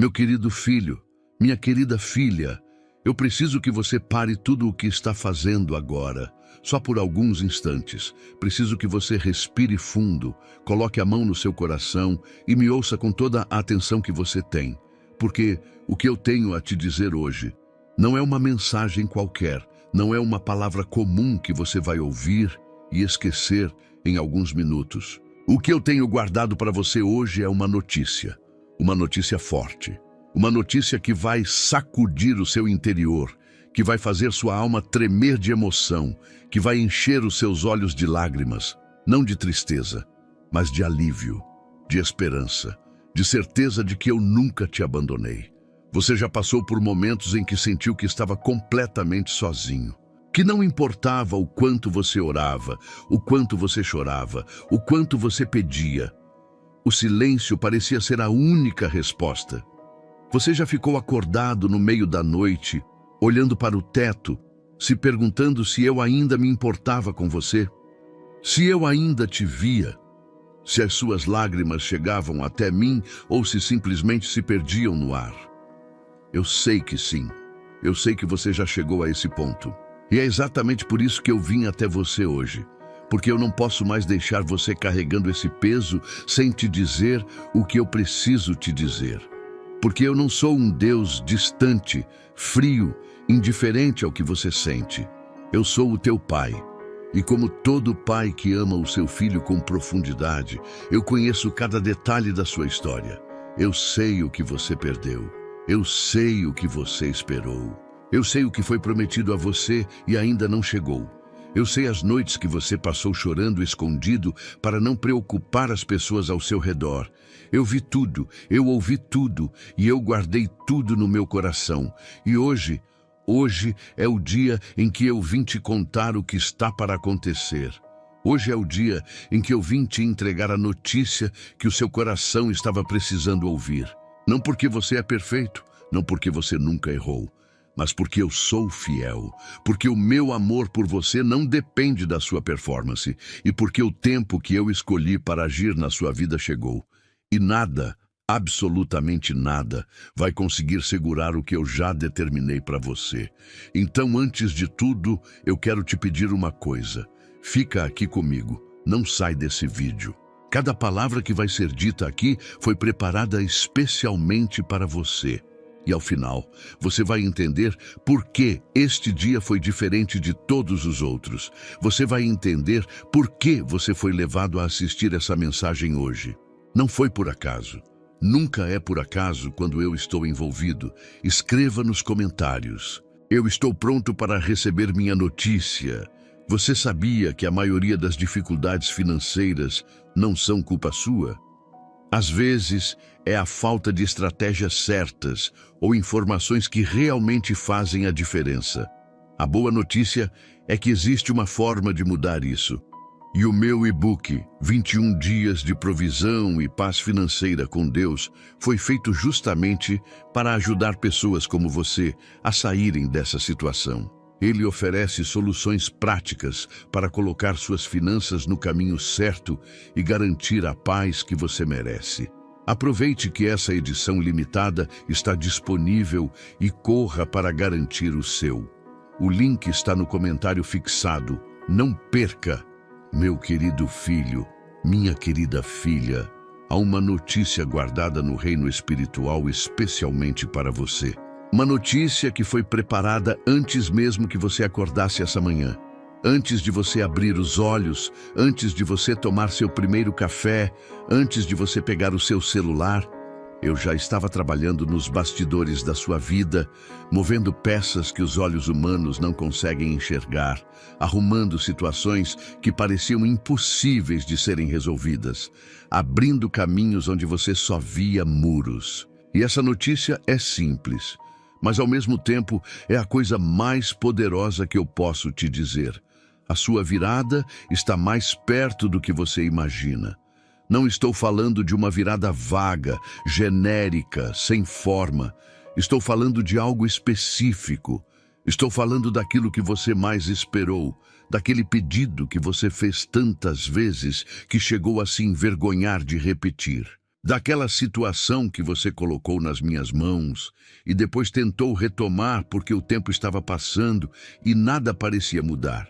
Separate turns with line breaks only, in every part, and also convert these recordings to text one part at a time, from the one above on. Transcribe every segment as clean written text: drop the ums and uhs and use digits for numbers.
Meu querido filho, minha querida filha, eu preciso que você pare tudo o que está fazendo agora, só por alguns instantes. Preciso que você respire fundo, coloque a mão no seu coração e me ouça com toda a atenção que você tem. Porque o que eu tenho a te dizer hoje não é uma mensagem qualquer, não é uma palavra comum que você vai ouvir e esquecer em alguns minutos. O que eu tenho guardado para você hoje é uma notícia forte. Uma notícia que vai sacudir o seu interior, que vai fazer sua alma tremer de emoção, que vai encher os seus olhos de lágrimas, não de tristeza, mas de alívio, de esperança, de certeza de que eu nunca te abandonei. Você já passou por momentos em que sentiu que estava completamente sozinho, que não importava o quanto você orava, o quanto você chorava, o quanto você pedia. O silêncio parecia ser a única resposta. Você já ficou acordado no meio da noite, olhando para o teto, se perguntando se eu ainda me importava com você? Se eu ainda te via? Se as suas lágrimas chegavam até mim ou se simplesmente se perdiam no ar? Eu sei que sim. Eu sei que você já chegou a esse ponto. E é exatamente por isso que eu vim até você hoje. Porque eu não posso mais deixar você carregando esse peso sem te dizer o que eu preciso te dizer. Porque eu não sou um Deus distante, frio, indiferente ao que você sente. Eu sou o teu pai. E como todo pai que ama o seu filho com profundidade, eu conheço cada detalhe da sua história. Eu sei o que você perdeu. Eu sei o que você esperou. Eu sei o que foi prometido a você e ainda não chegou. Eu sei as noites que você passou chorando escondido para não preocupar as pessoas ao seu redor. Eu vi tudo, eu ouvi tudo e eu guardei tudo no meu coração. E hoje é o dia em que eu vim te contar o que está para acontecer. Hoje é o dia em que eu vim te entregar a notícia que o seu coração estava precisando ouvir. Não porque você é perfeito, não porque você nunca errou, mas porque eu sou fiel, porque o meu amor por você não depende da sua performance e porque o tempo que eu escolhi para agir na sua vida chegou. E nada, absolutamente nada, vai conseguir segurar o que eu já determinei para você. Então, antes de tudo, eu quero te pedir uma coisa. Fica aqui comigo, não sai desse vídeo. Cada palavra que vai ser dita aqui foi preparada especialmente para você. E ao final, você vai entender por que este dia foi diferente de todos os outros. Você vai entender por que você foi levado a assistir essa mensagem hoje. Não foi por acaso. Nunca é por acaso quando eu estou envolvido. Escreva nos comentários. Eu estou pronto para receber minha notícia. Você sabia que a maioria das dificuldades financeiras não são culpa sua? Às vezes, é a falta de estratégias certas ou informações que realmente fazem a diferença. A boa notícia é que existe uma forma de mudar isso. E o meu e-book, 21 Dias de Provisão e Paz Financeira com Deus, foi feito justamente para ajudar pessoas como você a saírem dessa situação. Ele oferece soluções práticas para colocar suas finanças no caminho certo e garantir a paz que você merece. Aproveite que essa edição limitada está disponível e corra para garantir o seu. O link está no comentário fixado. Não perca! Meu querido filho, minha querida filha, há uma notícia guardada no reino espiritual especialmente para você. Uma notícia que foi preparada antes mesmo que você acordasse essa manhã. Antes de você abrir os olhos, antes de você tomar seu primeiro café, antes de você pegar o seu celular, eu já estava trabalhando nos bastidores da sua vida, movendo peças que os olhos humanos não conseguem enxergar, arrumando situações que pareciam impossíveis de serem resolvidas, abrindo caminhos onde você só via muros. E essa notícia é simples, mas ao mesmo tempo é a coisa mais poderosa que eu posso te dizer. A sua virada está mais perto do que você imagina. Não estou falando de uma virada vaga, genérica, sem forma. Estou falando de algo específico. Estou falando daquilo que você mais esperou, daquele pedido que você fez tantas vezes que chegou a se envergonhar de repetir. daquela situação que você colocou nas minhas mãos e depois tentou retomar porque o tempo estava passando e nada parecia mudar.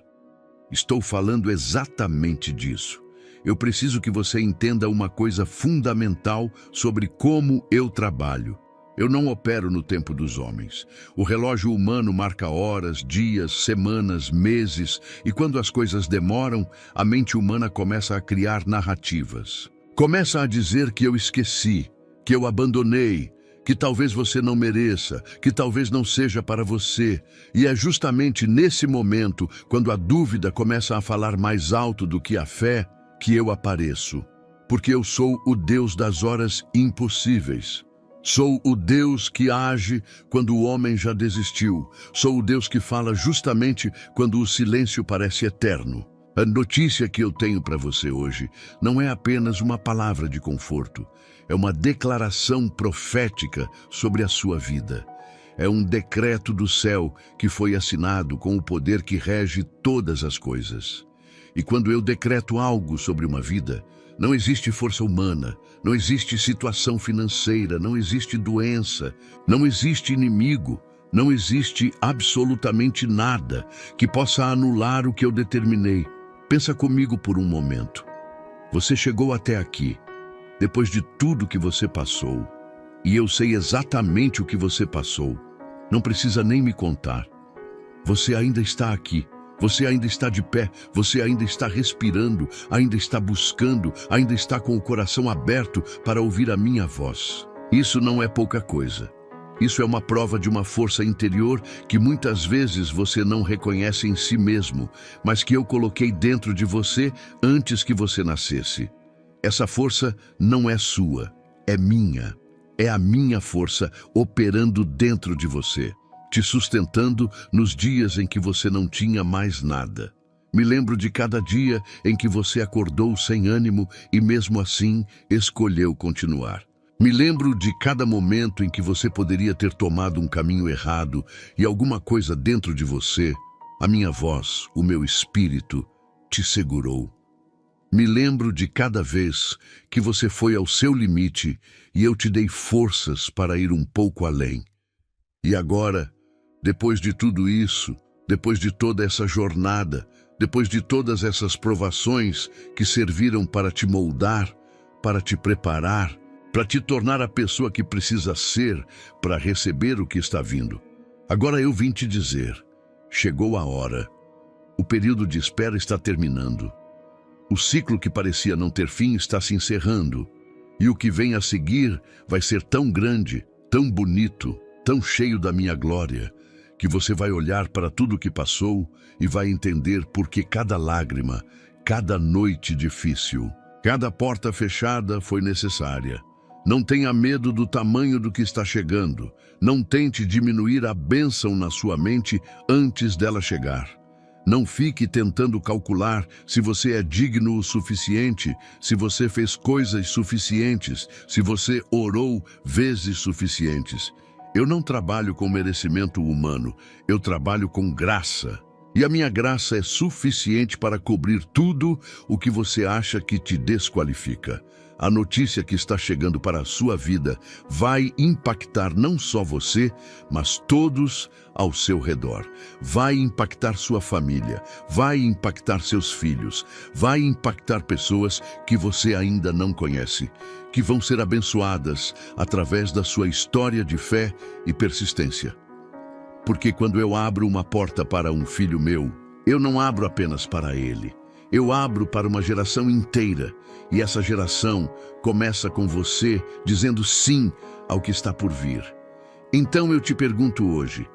Estou falando exatamente disso. Eu preciso que você entenda uma coisa fundamental sobre como eu trabalho. Eu não opero no tempo dos homens. O relógio humano marca horas, dias, semanas, meses, e quando as coisas demoram, a mente humana começa a criar narrativas. Começa a dizer que eu esqueci, que eu abandonei, que talvez você não mereça, que talvez não seja para você. E é justamente nesse momento, quando a dúvida começa a falar mais alto do que a fé, que eu apareço. Porque eu sou o Deus das horas impossíveis. Sou o Deus que age quando o homem já desistiu. Sou o Deus que fala justamente quando o silêncio parece eterno. A notícia que eu tenho para você hoje não é apenas uma palavra de conforto. É uma declaração profética sobre a sua vida. É um decreto do céu que foi assinado com o poder que rege todas as coisas. E quando eu decreto algo sobre uma vida, não existe força humana, não existe situação financeira, não existe doença, não existe inimigo, não existe absolutamente nada que possa anular o que eu determinei. Pensa comigo por um momento. Você chegou até aqui, depois de tudo que você passou, e eu sei exatamente o que você passou. Não precisa nem me contar. Você ainda está aqui. Você ainda está de pé, você ainda está respirando, ainda está buscando, ainda está com o coração aberto para ouvir a minha voz. Isso não é pouca coisa. Isso é uma prova de uma força interior que muitas vezes você não reconhece em si mesmo, mas que eu coloquei dentro de você antes que você nascesse. Essa força não é sua, é minha. É a minha força operando dentro de você, te sustentando nos dias em que você não tinha mais nada. Me lembro de cada dia em que você acordou sem ânimo e mesmo assim escolheu continuar. Me lembro de cada momento em que você poderia ter tomado um caminho errado e alguma coisa dentro de você, a minha voz, o meu espírito, te segurou. Me lembro de cada vez que você foi ao seu limite e eu te dei forças para ir um pouco além. E agora, depois de tudo isso, depois de toda essa jornada, depois de todas essas provações que serviram para te moldar, para te preparar, para te tornar a pessoa que precisa ser para receber o que está vindo. Agora eu vim te dizer, chegou a hora. O período de espera está terminando. O ciclo que parecia não ter fim está se encerrando. E o que vem a seguir vai ser tão grande, tão bonito, tão cheio da minha glória, que você vai olhar para tudo o que passou e vai entender por que cada lágrima, cada noite difícil, cada porta fechada foi necessária. Não tenha medo do tamanho do que está chegando. Não tente diminuir a bênção na sua mente antes dela chegar. Não fique tentando calcular se você é digno o suficiente, se você fez coisas suficientes, se você orou vezes suficientes. Eu não trabalho com merecimento humano, eu trabalho com graça. E a minha graça é suficiente para cobrir tudo o que você acha que te desqualifica. A notícia que está chegando para a sua vida vai impactar não só você, mas todos ao seu redor. Vai impactar sua família, vai impactar seus filhos, vai impactar pessoas que você ainda não conhece, que vão ser abençoadas através da sua história de fé e persistência. Porque quando eu abro uma porta para um filho meu, eu não abro apenas para ele. Eu abro para uma geração inteira, e essa geração começa com você dizendo sim ao que está por vir. Então eu te pergunto hoje,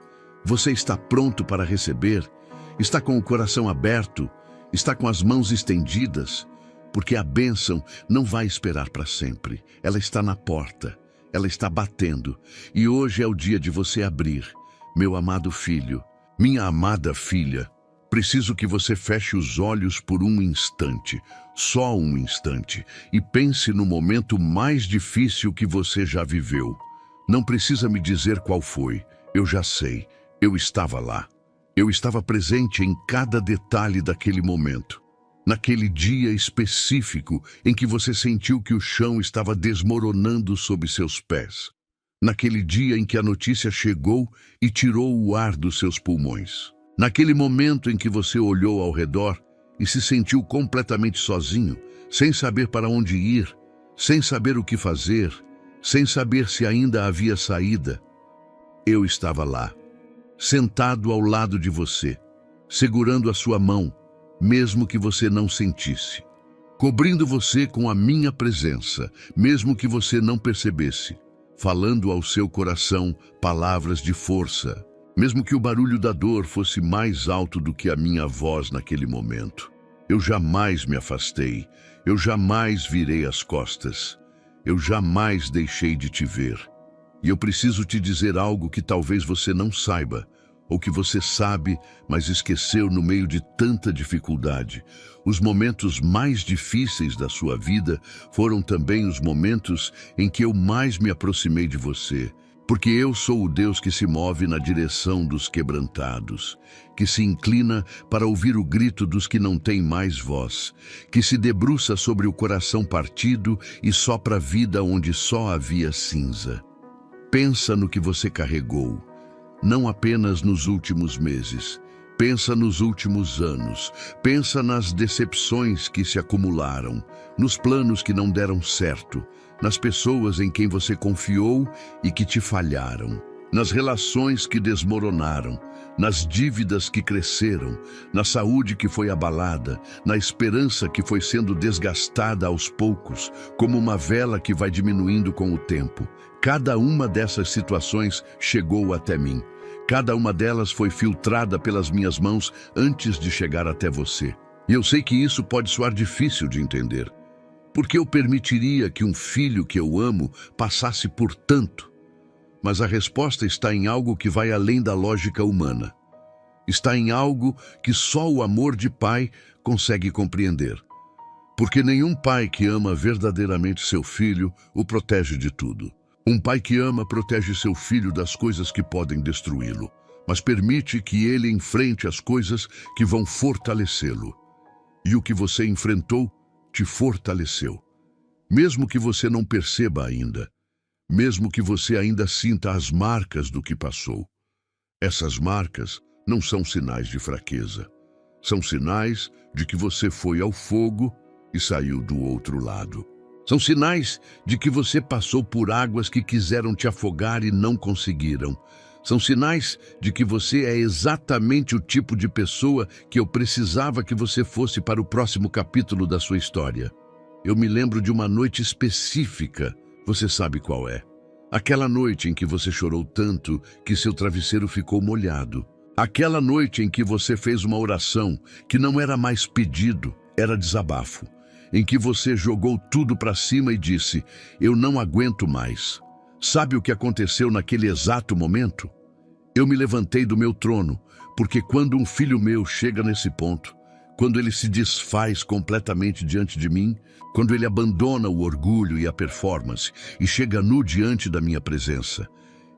você está pronto para receber? Está com o coração aberto? Está com as mãos estendidas? Porque a bênção não vai esperar para sempre. Ela está na porta, ela está batendo, e hoje é o dia de você abrir. Meu amado filho, minha amada filha, preciso que você feche os olhos por um instante, só um instante, e pense no momento mais difícil que você já viveu. Não precisa me dizer qual foi, eu já sei, eu estava lá. Eu estava presente em cada detalhe daquele momento. Naquele dia específico em que você sentiu que o chão estava desmoronando sob seus pés. Naquele dia em que a notícia chegou e tirou o ar dos seus pulmões. Naquele momento em que você olhou ao redor e se sentiu completamente sozinho, sem saber para onde ir, sem saber o que fazer, sem saber se ainda havia saída. Eu estava lá, sentado ao lado de você, segurando a sua mão, mesmo que você não sentisse, cobrindo você com a minha presença, mesmo que você não percebesse, falando ao seu coração palavras de força, mesmo que o barulho da dor fosse mais alto do que a minha voz naquele momento. Eu jamais me afastei, eu jamais virei as costas, eu jamais deixei de te ver. E eu preciso te dizer algo que talvez você não saiba, ou que você sabe, mas esqueceu no meio de tanta dificuldade. Os momentos mais difíceis da sua vida foram também os momentos em que eu mais me aproximei de você, porque eu sou o Deus que se move na direção dos quebrantados, que se inclina para ouvir o grito dos que não têm mais voz, que se debruça sobre o coração partido e sopra vida onde só havia cinza. Pensa no que você carregou, não apenas nos últimos meses. Pensa nos últimos anos. Pensa nas decepções que se acumularam, nos planos que não deram certo, nas pessoas em quem você confiou e que te falharam, nas relações que desmoronaram, nas dívidas que cresceram, na saúde que foi abalada, na esperança que foi sendo desgastada aos poucos, como uma vela que vai diminuindo com o tempo. Cada uma dessas situações chegou até mim. Cada uma delas foi filtrada pelas minhas mãos antes de chegar até você. E eu sei que isso pode soar difícil de entender. Porque eu permitiria que um filho que eu amo passasse por tanto? Mas a resposta está em algo que vai além da lógica humana. Está em algo que só o amor de pai consegue compreender. Porque nenhum pai que ama verdadeiramente seu filho o protege de tudo. Um pai que ama protege seu filho das coisas que podem destruí-lo, mas permite que ele enfrente as coisas que vão fortalecê-lo. E o que você enfrentou te fortaleceu. Mesmo que você não perceba ainda, mesmo que você ainda sinta as marcas do que passou. Essas marcas não são sinais de fraqueza. São sinais de que você foi ao fogo e saiu do outro lado. São sinais de que você passou por águas que quiseram te afogar e não conseguiram. São sinais de que você é exatamente o tipo de pessoa que eu precisava que você fosse para o próximo capítulo da sua história. Eu me lembro de uma noite específica, você sabe qual é. Aquela noite em que você chorou tanto que seu travesseiro ficou molhado. Aquela noite em que você fez uma oração que não era mais pedido, era desabafo. Em que você jogou tudo para cima e disse, eu não aguento mais. Sabe o que aconteceu naquele exato momento? Eu me levantei do meu trono, porque quando um filho meu chega nesse ponto, quando ele se desfaz completamente diante de mim, quando ele abandona o orgulho e a performance e chega nu diante da minha presença,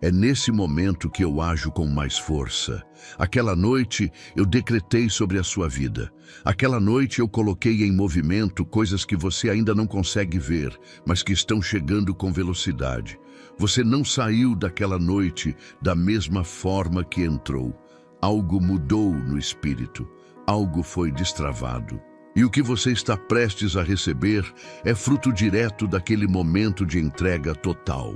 é nesse momento que eu ajo com mais força. Aquela noite eu decretei sobre a sua vida. Aquela noite eu coloquei em movimento coisas que você ainda não consegue ver, mas que estão chegando com velocidade. Você não saiu daquela noite da mesma forma que entrou. Algo mudou no espírito. Algo foi destravado. E o que você está prestes a receber é fruto direto daquele momento de entrega total.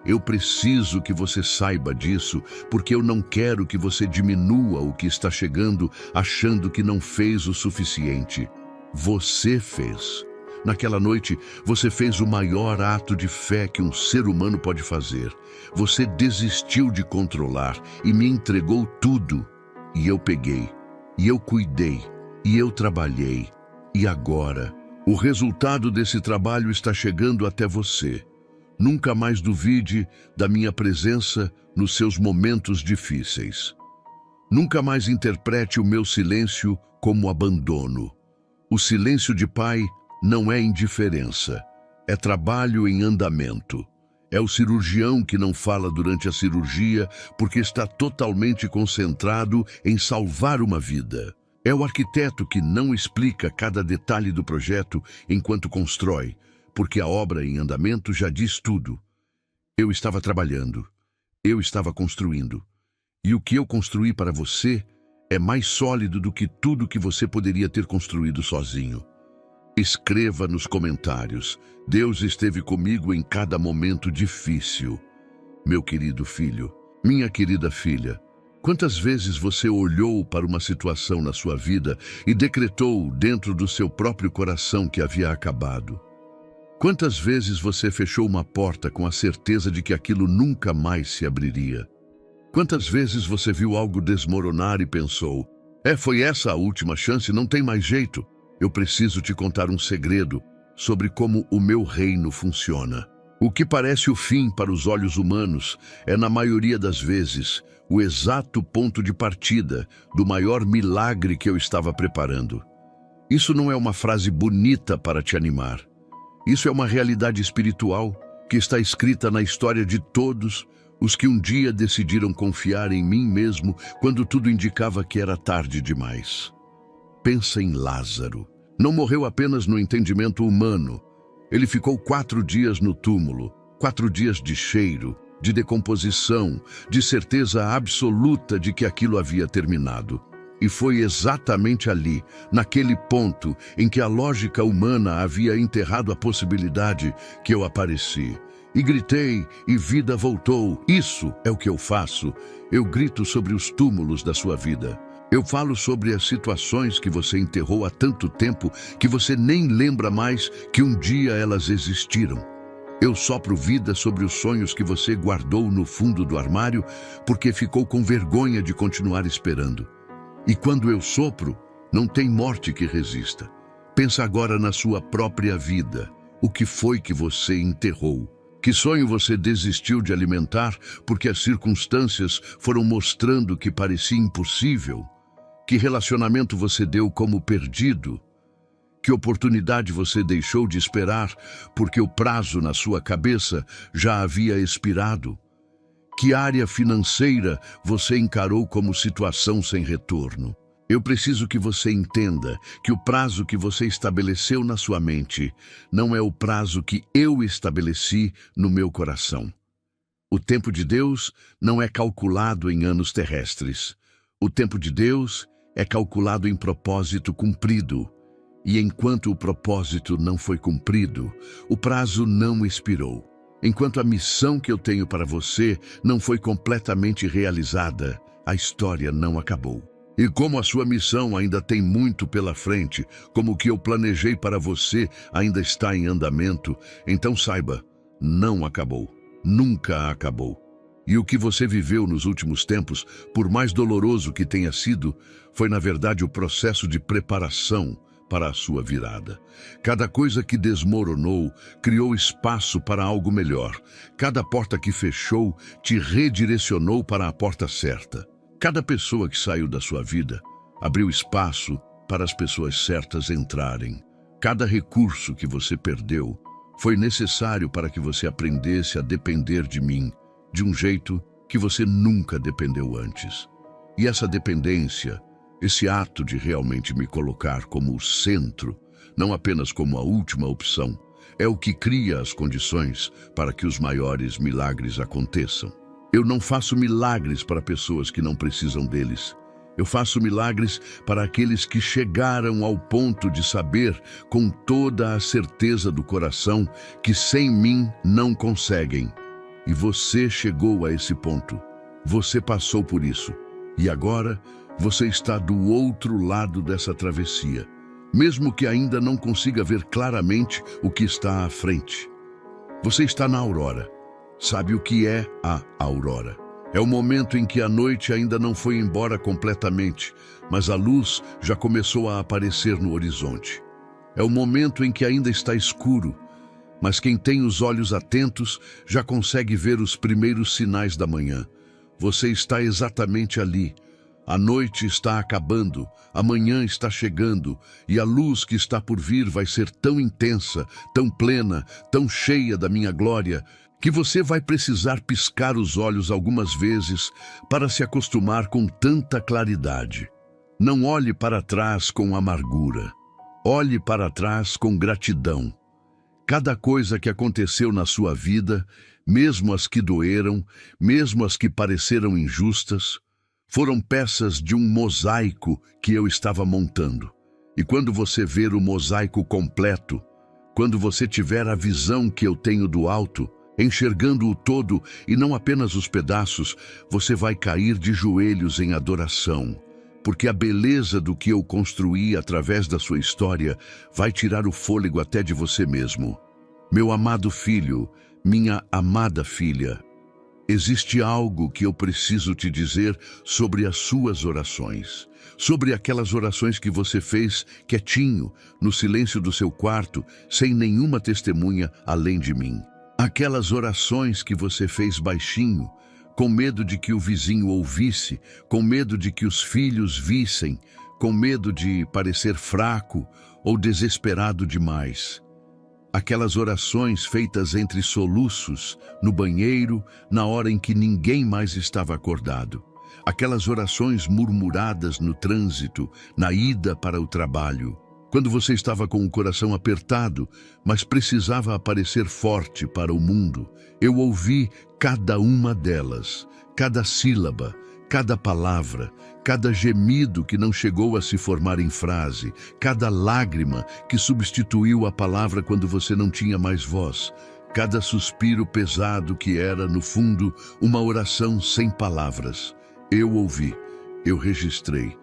Eu preciso que você saiba disso, porque eu não quero que você diminua o que está chegando achando que não fez o suficiente. Você fez. Naquela noite, você fez o maior ato de fé que um ser humano pode fazer. Você desistiu de controlar e me entregou tudo. E eu peguei, e eu cuidei, e eu trabalhei. E agora, o resultado desse trabalho está chegando até você. Nunca mais duvide da minha presença nos seus momentos difíceis. Nunca mais interprete o meu silêncio como abandono. O silêncio de pai não é indiferença, é trabalho em andamento. É o cirurgião que não fala durante a cirurgia porque está totalmente concentrado em salvar uma vida. É o arquiteto que não explica cada detalhe do projeto enquanto constrói, porque a obra em andamento já diz tudo. Eu estava trabalhando, eu estava construindo, e o que eu construí para você é mais sólido do que tudo que você poderia ter construído sozinho. Escreva nos comentários: Deus esteve comigo em cada momento difícil. Meu querido filho, minha querida filha, quantas vezes você olhou para uma situação na sua vida e decretou dentro do seu próprio coração que havia acabado? Quantas vezes você fechou uma porta com a certeza de que aquilo nunca mais se abriria? Quantas vezes você viu algo desmoronar e pensou: foi essa a última chance, não tem mais jeito? Eu preciso te contar um segredo sobre como o meu reino funciona. O que parece o fim para os olhos humanos é, na maioria das vezes, o exato ponto de partida do maior milagre que eu estava preparando. Isso não é uma frase bonita para te animar. Isso é uma realidade espiritual que está escrita na história de todos os que um dia decidiram confiar em mim mesmo quando tudo indicava que era tarde demais. Pensa em Lázaro. Não morreu apenas no entendimento humano. Ele ficou 4 dias no túmulo, 4 dias de cheiro, de decomposição, de certeza absoluta de que aquilo havia terminado. E foi exatamente ali, naquele ponto em que a lógica humana havia enterrado a possibilidade, que eu apareci. E gritei, e vida voltou. Isso é o que eu faço. Eu grito sobre os túmulos da sua vida. Eu falo sobre as situações que você enterrou há tanto tempo que você nem lembra mais que um dia elas existiram. Eu sopro vida sobre os sonhos que você guardou no fundo do armário porque ficou com vergonha de continuar esperando. E quando eu sopro, não tem morte que resista. Pensa agora na sua própria vida. O que foi que você enterrou? Que sonho você desistiu de alimentar porque as circunstâncias foram mostrando que parecia impossível? Que relacionamento você deu como perdido? Que oportunidade você deixou de esperar porque o prazo na sua cabeça já havia expirado? Que área financeira você encarou como situação sem retorno? Eu preciso que você entenda que o prazo que você estabeleceu na sua mente não é o prazo que eu estabeleci no meu coração. O tempo de Deus não é calculado em anos terrestres. O tempo de Deus é calculado em propósito cumprido. E enquanto o propósito não foi cumprido, o prazo não expirou. Enquanto a missão que eu tenho para você não foi completamente realizada, a história não acabou. E como a sua missão ainda tem muito pela frente, como o que eu planejei para você ainda está em andamento, então saiba, não acabou. Nunca acabou. E o que você viveu nos últimos tempos, por mais doloroso que tenha sido, foi na verdade o processo de preparação para a sua virada. Cada coisa que desmoronou criou espaço para algo melhor. Cada porta que fechou te redirecionou para a porta certa. Cada pessoa que saiu da sua vida abriu espaço para as pessoas certas entrarem. Cada recurso que você perdeu foi necessário para que você aprendesse a depender de mim, de um jeito que você nunca dependeu antes. E essa dependência, esse ato de realmente me colocar como o centro, não apenas como a última opção, é o que cria as condições para que os maiores milagres aconteçam. Eu não faço milagres para pessoas que não precisam deles. Eu faço milagres para aqueles que chegaram ao ponto de saber com toda a certeza do coração que sem mim não conseguem. E você chegou a esse ponto. Você passou por isso. E agora você está do outro lado dessa travessia, mesmo que ainda não consiga ver claramente o que está à frente. Você está na aurora. Sabe o que é a aurora? É o momento em que a noite ainda não foi embora completamente, mas a luz já começou a aparecer no horizonte. É o momento em que ainda está escuro, mas quem tem os olhos atentos já consegue ver os primeiros sinais da manhã. Você está exatamente ali. A noite está acabando, a manhã está chegando, e a luz que está por vir vai ser tão intensa, tão plena, tão cheia da minha glória, que você vai precisar piscar os olhos algumas vezes para se acostumar com tanta claridade. Não olhe para trás com amargura. Olhe para trás com gratidão. Cada coisa que aconteceu na sua vida, mesmo as que doeram, mesmo as que pareceram injustas, foram peças de um mosaico que eu estava montando. E quando você ver o mosaico completo, quando você tiver a visão que eu tenho do alto, enxergando o todo e não apenas os pedaços, você vai cair de joelhos em adoração, porque a beleza do que eu construí através da sua história vai tirar o fôlego até de você mesmo. Meu amado filho, minha amada filha, existe algo que eu preciso te dizer sobre as suas orações, sobre aquelas orações que você fez quietinho, no silêncio do seu quarto, sem nenhuma testemunha além de mim. Aquelas orações que você fez baixinho, com medo de que o vizinho ouvisse, com medo de que os filhos vissem, com medo de parecer fraco ou desesperado demais. Aquelas orações feitas entre soluços, no banheiro, na hora em que ninguém mais estava acordado. Aquelas orações murmuradas no trânsito, na ida para o trabalho. Quando você estava com o coração apertado, mas precisava aparecer forte para o mundo, eu ouvi cada uma delas, cada sílaba, cada palavra, cada gemido que não chegou a se formar em frase, cada lágrima que substituiu a palavra quando você não tinha mais voz, cada suspiro pesado que era, no fundo, uma oração sem palavras. Eu ouvi, eu registrei.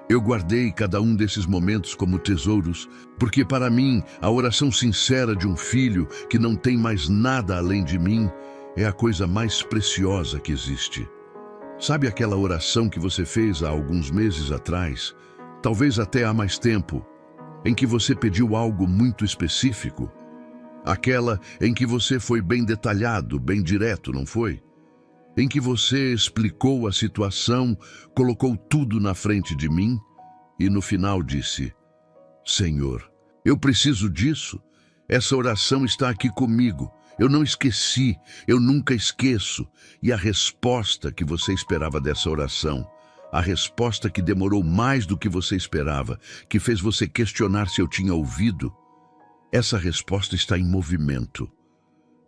Eu guardei cada um desses momentos como tesouros, porque para mim, a oração sincera de um filho que não tem mais nada além de mim é a coisa mais preciosa que existe. Sabe aquela oração que você fez há alguns meses atrás, talvez até há mais tempo, em que você pediu algo muito específico? Aquela em que você foi bem detalhado, bem direto, não foi? Em que você explicou a situação, colocou tudo na frente de mim e no final disse: Senhor, eu preciso disso. Essa oração está aqui comigo. Eu não esqueci, eu nunca esqueço. E a resposta que você esperava dessa oração, a resposta que demorou mais do que você esperava, que fez você questionar se eu tinha ouvido, essa resposta está em movimento.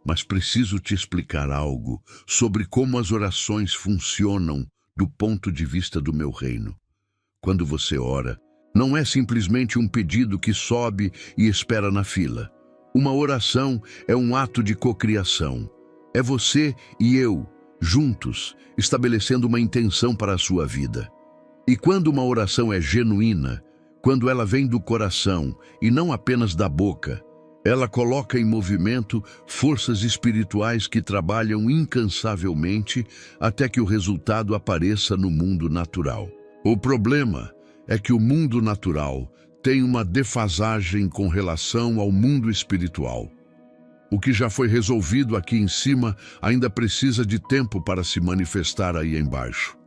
Mas preciso te explicar algo sobre como as orações funcionam do ponto de vista do meu reino. Quando você ora, não é simplesmente um pedido que sobe e espera na fila. Uma oração é um ato de cocriação. É você e eu, juntos, estabelecendo uma intenção para a sua vida. E quando uma oração é genuína, quando ela vem do coração e não apenas da boca, ela coloca em movimento forças espirituais que trabalham incansavelmente até que o resultado apareça no mundo natural. O problema é que o mundo natural tem uma defasagem com relação ao mundo espiritual. O que já foi resolvido aqui em cima ainda precisa de tempo para se manifestar aí embaixo.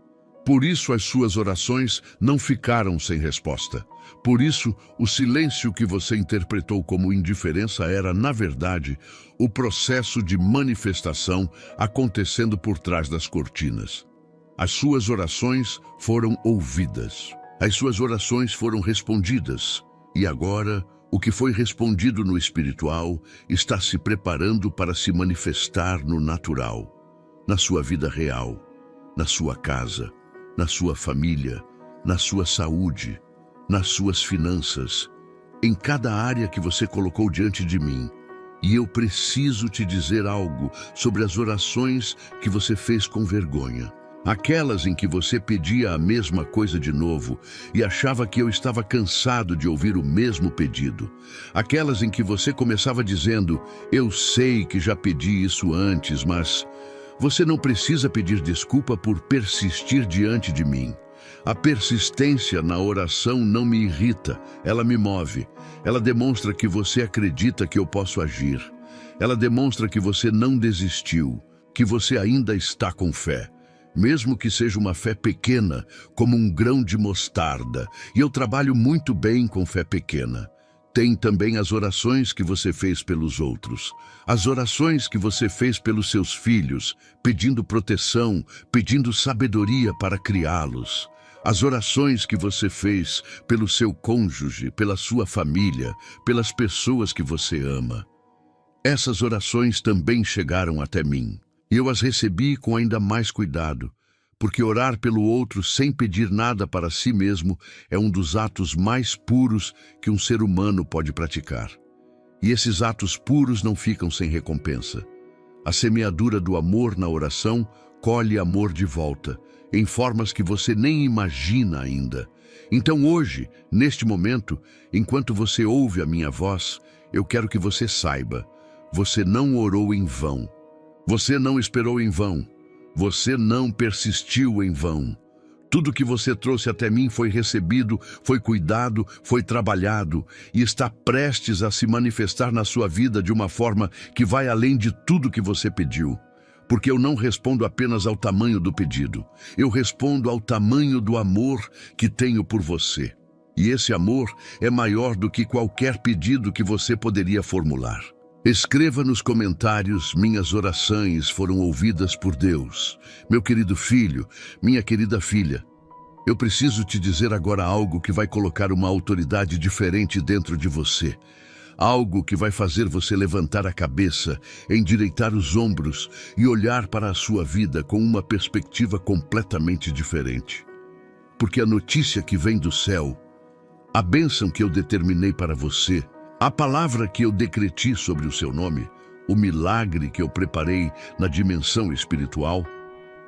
Por isso as suas orações não ficaram sem resposta. Por isso, o silêncio que você interpretou como indiferença era, na verdade, o processo de manifestação acontecendo por trás das cortinas. As suas orações foram ouvidas. As suas orações foram respondidas. E agora, o que foi respondido no espiritual está se preparando para se manifestar no natural, na sua vida real, na sua casa, na sua família, na sua saúde, nas suas finanças, em cada área que você colocou diante de mim. E eu preciso te dizer algo sobre as orações que você fez com vergonha. Aquelas em que você pedia a mesma coisa de novo e achava que eu estava cansado de ouvir o mesmo pedido. Aquelas em que você começava dizendo: eu sei que já pedi isso antes, mas você não precisa pedir desculpa por persistir diante de mim. A persistência na oração não me irrita, ela me move. Ela demonstra que você acredita que eu posso agir. Ela demonstra que você não desistiu, que você ainda está com fé. Mesmo que seja uma fé pequena, como um grão de mostarda, e eu trabalho muito bem com fé pequena. Tem também as orações que você fez pelos outros, as orações que você fez pelos seus filhos, pedindo proteção, pedindo sabedoria para criá-los. As orações que você fez pelo seu cônjuge, pela sua família, pelas pessoas que você ama. Essas orações também chegaram até mim, e eu as recebi com ainda mais cuidado, porque orar pelo outro sem pedir nada para si mesmo é um dos atos mais puros que um ser humano pode praticar. E esses atos puros não ficam sem recompensa. A semeadura do amor na oração colhe amor de volta, em formas que você nem imagina ainda. Então hoje, neste momento, enquanto você ouve a minha voz, eu quero que você saiba, você não orou em vão. Você não esperou em vão. Você não persistiu em vão. Tudo que você trouxe até mim foi recebido, foi cuidado, foi trabalhado e está prestes a se manifestar na sua vida de uma forma que vai além de tudo que você pediu. Porque eu não respondo apenas ao tamanho do pedido, eu respondo ao tamanho do amor que tenho por você. E esse amor é maior do que qualquer pedido que você poderia formular. Escreva nos comentários: minhas orações foram ouvidas por Deus. Meu querido filho, minha querida filha, eu preciso te dizer agora algo que vai colocar uma autoridade diferente dentro de você. Algo que vai fazer você levantar a cabeça, endireitar os ombros e olhar para a sua vida com uma perspectiva completamente diferente. Porque a notícia que vem do céu, a bênção que eu determinei para você, a palavra que eu decreti sobre o seu nome, o milagre que eu preparei na dimensão espiritual,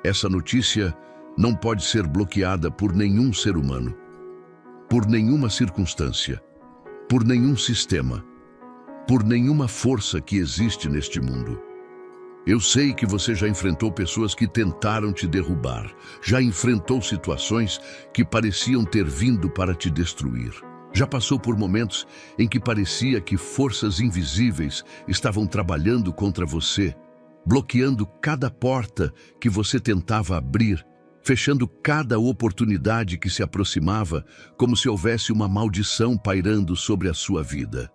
essa notícia não pode ser bloqueada por nenhum ser humano, por nenhuma circunstância, por nenhum sistema, por nenhuma força que existe neste mundo. Eu sei que você já enfrentou pessoas que tentaram te derrubar, já enfrentou situações que pareciam ter vindo para te destruir. Já passou por momentos em que parecia que forças invisíveis estavam trabalhando contra você, bloqueando cada porta que você tentava abrir, fechando cada oportunidade que se aproximava, como se houvesse uma maldição pairando sobre a sua vida.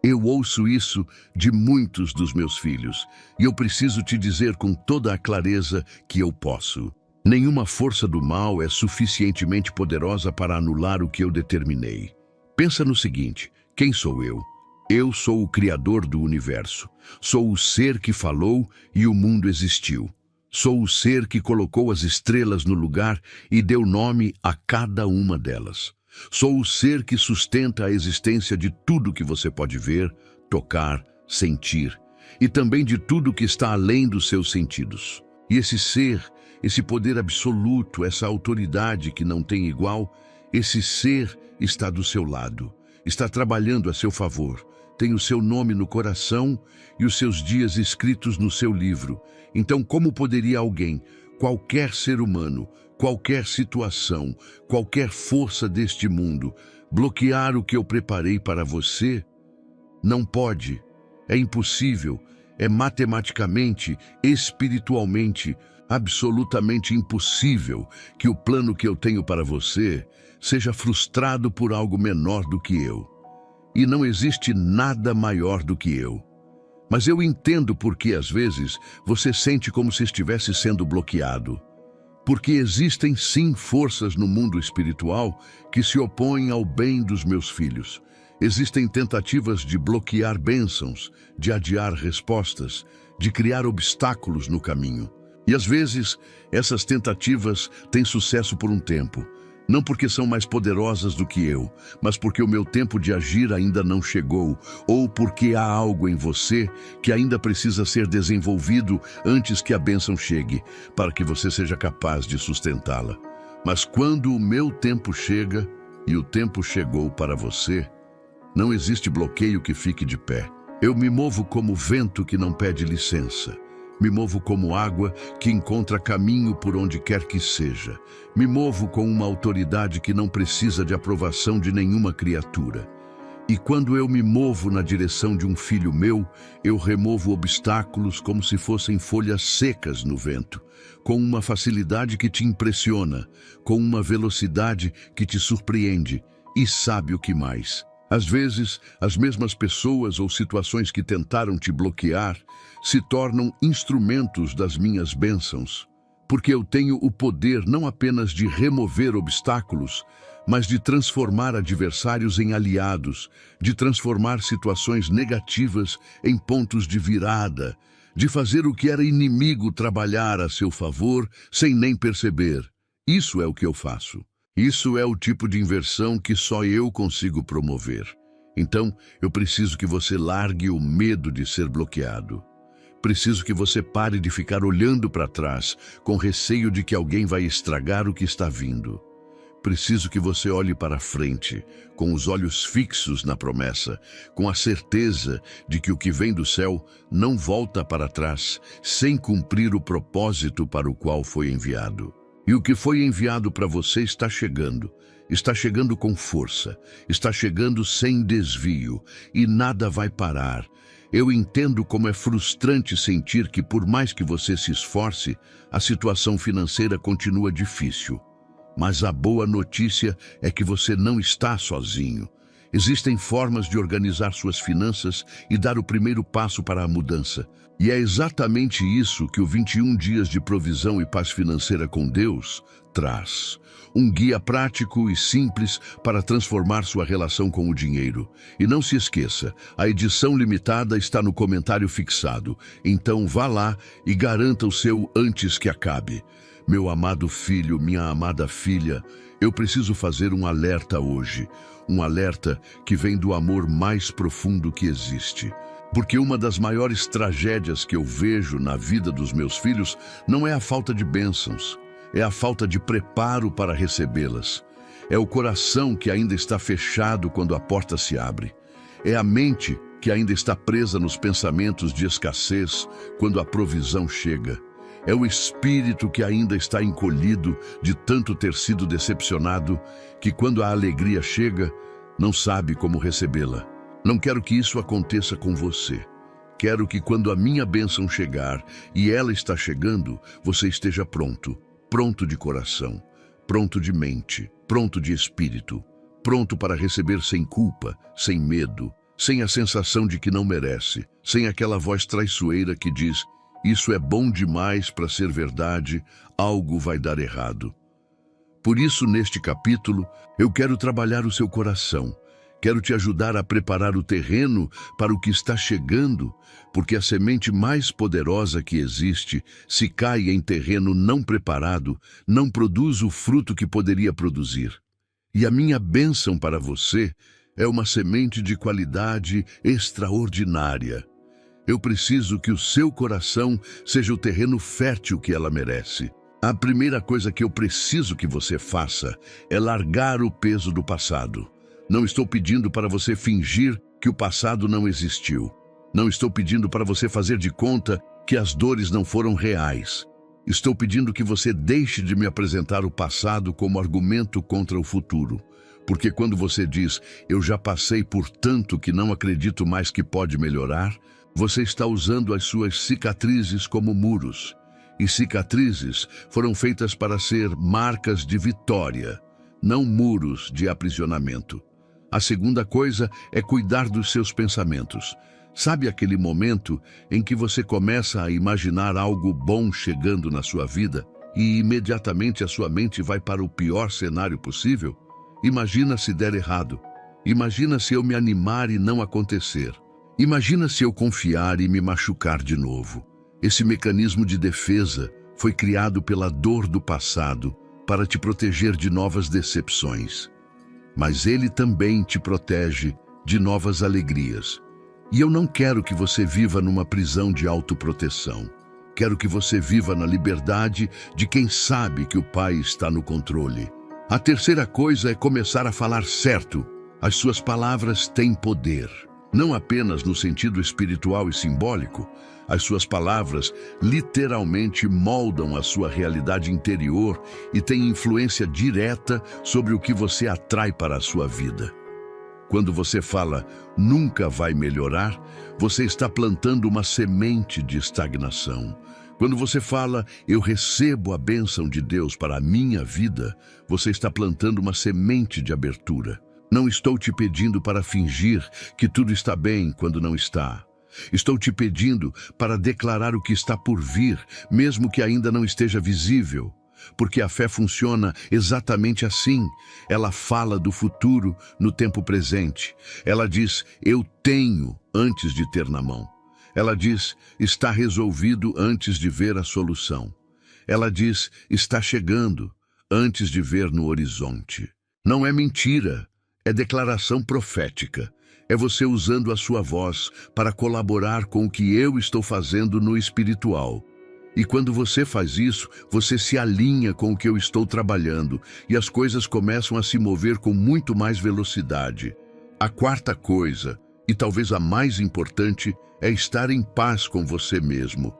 Eu ouço isso de muitos dos meus filhos, e eu preciso te dizer com toda a clareza que eu posso. Nenhuma força do mal é suficientemente poderosa para anular o que eu determinei. Pensa no seguinte: quem sou eu? Eu sou o Criador do universo. Sou o ser que falou e o mundo existiu. Sou o ser que colocou as estrelas no lugar e deu nome a cada uma delas. Sou o ser que sustenta a existência de tudo que você pode ver, tocar, sentir, e também de tudo que está além dos seus sentidos. E esse ser, esse poder absoluto, essa autoridade que não tem igual, esse ser está do seu lado, está trabalhando a seu favor, tem o seu nome no coração e os seus dias escritos no seu livro. Então, como poderia alguém, qualquer ser humano, qualquer situação, qualquer força deste mundo, bloquear o que eu preparei para você? Não pode, é impossível, é matematicamente, espiritualmente, absolutamente impossível que o plano que eu tenho para você seja frustrado por algo menor do que eu. E não existe nada maior do que eu. Mas eu entendo porque, às vezes, você sente como se estivesse sendo bloqueado. Porque existem sim forças no mundo espiritual que se opõem ao bem dos meus filhos. Existem tentativas de bloquear bênçãos, de adiar respostas, de criar obstáculos no caminho. E às vezes, essas tentativas têm sucesso por um tempo. Não porque são mais poderosas do que eu, mas porque o meu tempo de agir ainda não chegou, ou porque há algo em você que ainda precisa ser desenvolvido antes que a bênção chegue, para que você seja capaz de sustentá-la. Mas quando o meu tempo chega, e o tempo chegou para você, não existe bloqueio que fique de pé. Eu me movo como vento que não pede licença. Me movo como água que encontra caminho por onde quer que seja. Me movo com uma autoridade que não precisa de aprovação de nenhuma criatura. E quando eu me movo na direção de um filho meu, eu removo obstáculos como se fossem folhas secas no vento, com uma facilidade que te impressiona, com uma velocidade que te surpreende. E sabe o que mais? Às vezes, as mesmas pessoas ou situações que tentaram te bloquear se tornam instrumentos das minhas bênçãos, porque eu tenho o poder não apenas de remover obstáculos, mas de transformar adversários em aliados, de transformar situações negativas em pontos de virada, de fazer o que era inimigo trabalhar a seu favor sem nem perceber. Isso é o que eu faço. Isso é o tipo de inversão que só eu consigo promover. Então, eu preciso que você largue o medo de ser bloqueado. Preciso que você pare de ficar olhando para trás, com receio de que alguém vai estragar o que está vindo. Preciso que você olhe para frente, com os olhos fixos na promessa, com a certeza de que o que vem do céu não volta para trás, sem cumprir o propósito para o qual foi enviado. E o que foi enviado para você está chegando com força, está chegando sem desvio, e nada vai parar. Eu entendo como é frustrante sentir que, por mais que você se esforce, a situação financeira continua difícil. Mas a boa notícia é que você não está sozinho. Existem formas de organizar suas finanças e dar o primeiro passo para a mudança. E é exatamente isso que o 21 Dias de Provisão e Paz Financeira com Deus traz. Um guia prático e simples para transformar sua relação com o dinheiro. E não se esqueça, a edição limitada está no comentário fixado. Então vá lá e garanta o seu antes que acabe. Meu amado filho, minha amada filha, eu preciso fazer um alerta hoje. Um alerta que vem do amor mais profundo que existe. Porque uma das maiores tragédias que eu vejo na vida dos meus filhos não é a falta de bênçãos, é a falta de preparo para recebê-las. É o coração que ainda está fechado quando a porta se abre. É a mente que ainda está presa nos pensamentos de escassez quando a provisão chega. É o espírito que ainda está encolhido de tanto ter sido decepcionado, que quando a alegria chega, não sabe como recebê-la. Não quero que isso aconteça com você. Quero que quando a minha bênção chegar, e ela está chegando, você esteja pronto. Pronto de coração, pronto de mente, pronto de espírito. Pronto para receber sem culpa, sem medo, sem a sensação de que não merece, sem aquela voz traiçoeira que diz: isso é bom demais para ser verdade, algo vai dar errado. Por isso, neste capítulo, eu quero trabalhar o seu coração. Quero te ajudar a preparar o terreno para o que está chegando, porque a semente mais poderosa que existe, se cai em terreno não preparado, não produz o fruto que poderia produzir. E a minha bênção para você é uma semente de qualidade extraordinária. Eu preciso que o seu coração seja o terreno fértil que ela merece. A primeira coisa que eu preciso que você faça é largar o peso do passado. Não estou pedindo para você fingir que o passado não existiu. Não estou pedindo para você fazer de conta que as dores não foram reais. Estou pedindo que você deixe de me apresentar o passado como argumento contra o futuro. Porque quando você diz, eu já passei por tanto que não acredito mais que pode melhorar, você está usando as suas cicatrizes como muros. E cicatrizes foram feitas para ser marcas de vitória, não muros de aprisionamento. A segunda coisa é cuidar dos seus pensamentos. Sabe aquele momento em que você começa a imaginar algo bom chegando na sua vida e imediatamente a sua mente vai para o pior cenário possível? Imagina se der errado. Imagina se eu me animar e não acontecer. Imagina se eu confiar e me machucar de novo. Esse mecanismo de defesa foi criado pela dor do passado para te proteger de novas decepções. Mas ele também te protege de novas alegrias. E eu não quero que você viva numa prisão de autoproteção. Quero que você viva na liberdade de quem sabe que o Pai está no controle. A terceira coisa é começar a falar certo. As suas palavras têm poder. Não apenas no sentido espiritual e simbólico. As suas palavras literalmente moldam a sua realidade interior e têm influência direta sobre o que você atrai para a sua vida. Quando você fala, nunca vai melhorar, você está plantando uma semente de estagnação. Quando você fala, eu recebo a bênção de Deus para a minha vida, você está plantando uma semente de abertura. Não estou te pedindo para fingir que tudo está bem quando não está. Estou te pedindo para declarar o que está por vir, mesmo que ainda não esteja visível. Porque a fé funciona exatamente assim. Ela fala do futuro no tempo presente. Ela diz, eu tenho, antes de ter na mão. Ela diz, está resolvido antes de ver a solução. Ela diz, está chegando, antes de ver no horizonte. Não é mentira, é declaração profética. É você usando a sua voz para colaborar com o que eu estou fazendo no espiritual. E quando você faz isso, você se alinha com o que eu estou trabalhando e as coisas começam a se mover com muito mais velocidade. A quarta coisa, e talvez a mais importante, é estar em paz com você mesmo.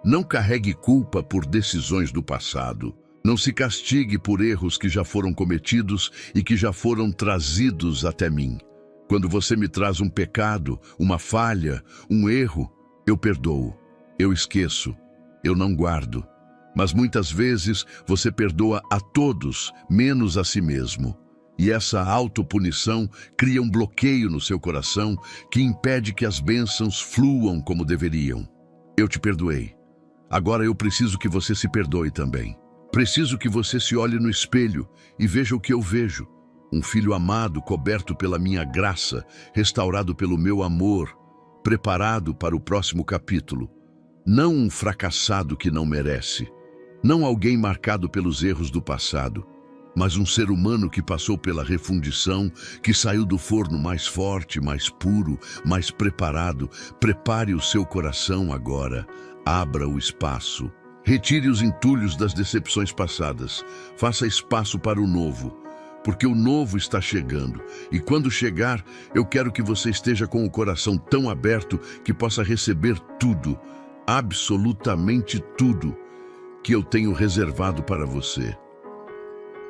Não carregue culpa por decisões do passado. Não se castigue por erros que já foram cometidos e que já foram trazidos até mim. Quando você me traz um pecado, uma falha, um erro, eu perdoo, eu esqueço, eu não guardo. Mas muitas vezes você perdoa a todos, menos a si mesmo. E essa autopunição cria um bloqueio no seu coração que impede que as bênçãos fluam como deveriam. Eu te perdoei. Agora eu preciso que você se perdoe também. Preciso que você se olhe no espelho e veja o que eu vejo. Um filho amado, coberto pela minha graça, restaurado pelo meu amor, preparado para o próximo capítulo. Não um fracassado que não merece. Não alguém marcado pelos erros do passado, mas um ser humano que passou pela refundição, que saiu do forno mais forte, mais puro, mais preparado. Prepare o seu coração agora. Abra o espaço. Retire os entulhos das decepções passadas. Faça espaço para o novo. Porque o novo está chegando. E quando chegar, eu quero que você esteja com o coração tão aberto que possa receber tudo, absolutamente tudo, que eu tenho reservado para você.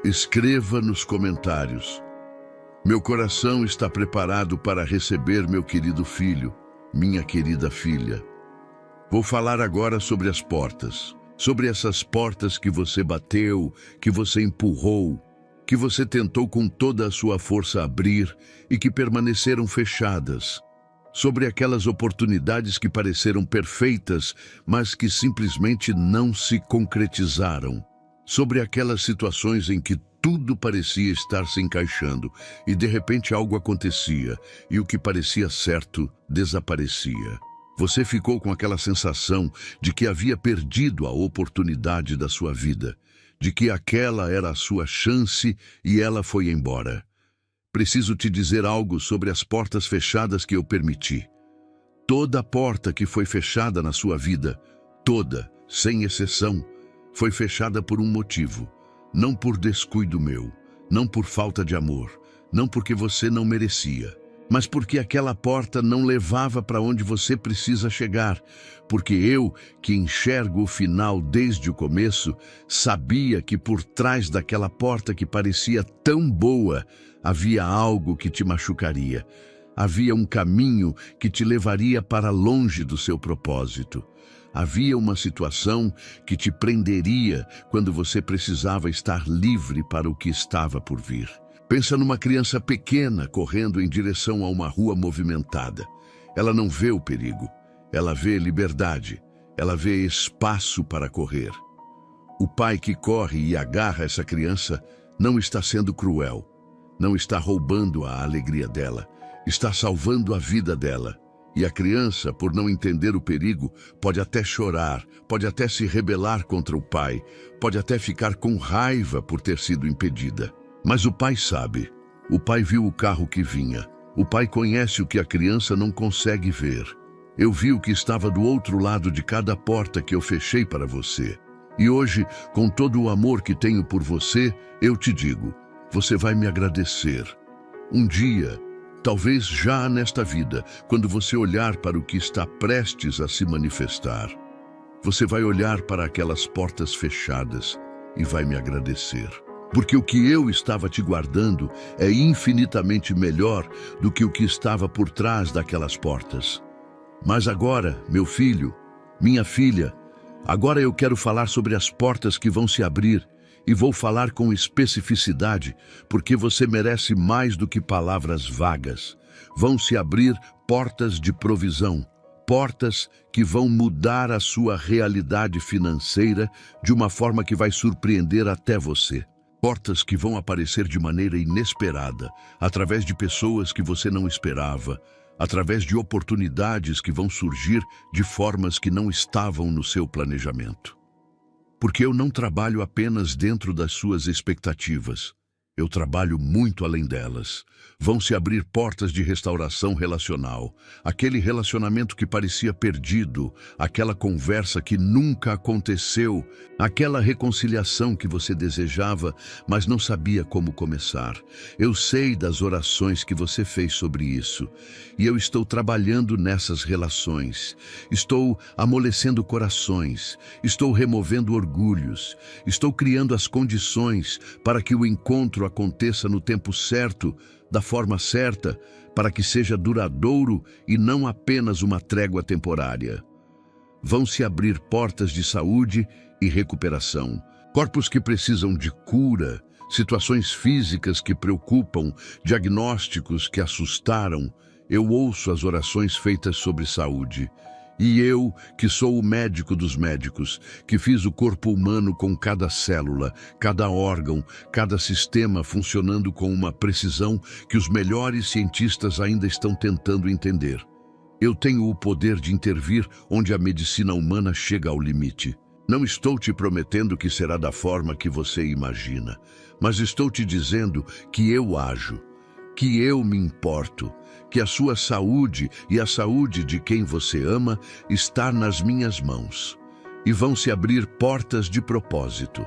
Escreva nos comentários. Meu coração está preparado para receber meu querido filho, minha querida filha. Vou falar agora sobre as portas. Sobre essas portas que você bateu, que você empurrou, que você tentou com toda a sua força abrir e que permaneceram fechadas. Sobre aquelas oportunidades que pareceram perfeitas, mas que simplesmente não se concretizaram. Sobre aquelas situações em que tudo parecia estar se encaixando e de repente algo acontecia e o que parecia certo desaparecia. Você ficou com aquela sensação de que havia perdido a oportunidade da sua vida, de que aquela era a sua chance e ela foi embora. Preciso te dizer algo sobre as portas fechadas que eu permiti. Toda porta que foi fechada na sua vida, toda, sem exceção, foi fechada por um motivo. Não por descuido meu, não por falta de amor, não porque você não merecia, mas porque aquela porta não levava para onde você precisa chegar, porque eu, que enxergo o final desde o começo, sabia que por trás daquela porta que parecia tão boa, havia algo que te machucaria. Havia um caminho que te levaria para longe do seu propósito. Havia uma situação que te prenderia quando você precisava estar livre para o que estava por vir. Pensa numa criança pequena correndo em direção a uma rua movimentada. Ela não vê o perigo, ela vê liberdade, ela vê espaço para correr. O pai que corre e agarra essa criança não está sendo cruel, não está roubando a alegria dela, está salvando a vida dela. E a criança, por não entender o perigo, pode até chorar, pode até se rebelar contra o pai, pode até ficar com raiva por ter sido impedida. Mas o pai sabe. O pai viu o carro que vinha. O pai conhece o que a criança não consegue ver. Eu vi o que estava do outro lado de cada porta que eu fechei para você. E hoje, com todo o amor que tenho por você, eu te digo, você vai me agradecer. Um dia, talvez já nesta vida, quando você olhar para o que está prestes a se manifestar, você vai olhar para aquelas portas fechadas e vai me agradecer. Porque o que eu estava te guardando é infinitamente melhor do que o que estava por trás daquelas portas. Mas agora, meu filho, minha filha, agora eu quero falar sobre as portas que vão se abrir e vou falar com especificidade, porque você merece mais do que palavras vagas. Vão se abrir portas de provisão, portas que vão mudar a sua realidade financeira de uma forma que vai surpreender até você. Portas que vão aparecer de maneira inesperada, através de pessoas que você não esperava, através de oportunidades que vão surgir de formas que não estavam no seu planejamento. Porque eu não trabalho apenas dentro das suas expectativas. Eu trabalho muito além delas. Vão se abrir portas de restauração relacional. Aquele relacionamento que parecia perdido, aquela conversa que nunca aconteceu, aquela reconciliação que você desejava, mas não sabia como começar. Eu sei das orações que você fez sobre isso. E eu estou trabalhando nessas relações. Estou amolecendo corações. Estou removendo orgulhos. Estou criando as condições para que o encontro aconteça no tempo certo, da forma certa, para que seja duradouro e não apenas uma trégua temporária. Vão se abrir portas de saúde e recuperação, corpos que precisam de cura, situações físicas que preocupam, diagnósticos que assustaram. Eu ouço as orações feitas sobre saúde. E eu, que sou o médico dos médicos, que fiz o corpo humano com cada célula, cada órgão, cada sistema funcionando com uma precisão que os melhores cientistas ainda estão tentando entender. Eu tenho o poder de intervir onde a medicina humana chega ao limite. Não estou te prometendo que será da forma que você imagina, mas estou te dizendo que eu ajo, que eu me importo, que a sua saúde e a saúde de quem você ama está nas minhas mãos. E vão se abrir portas de propósito,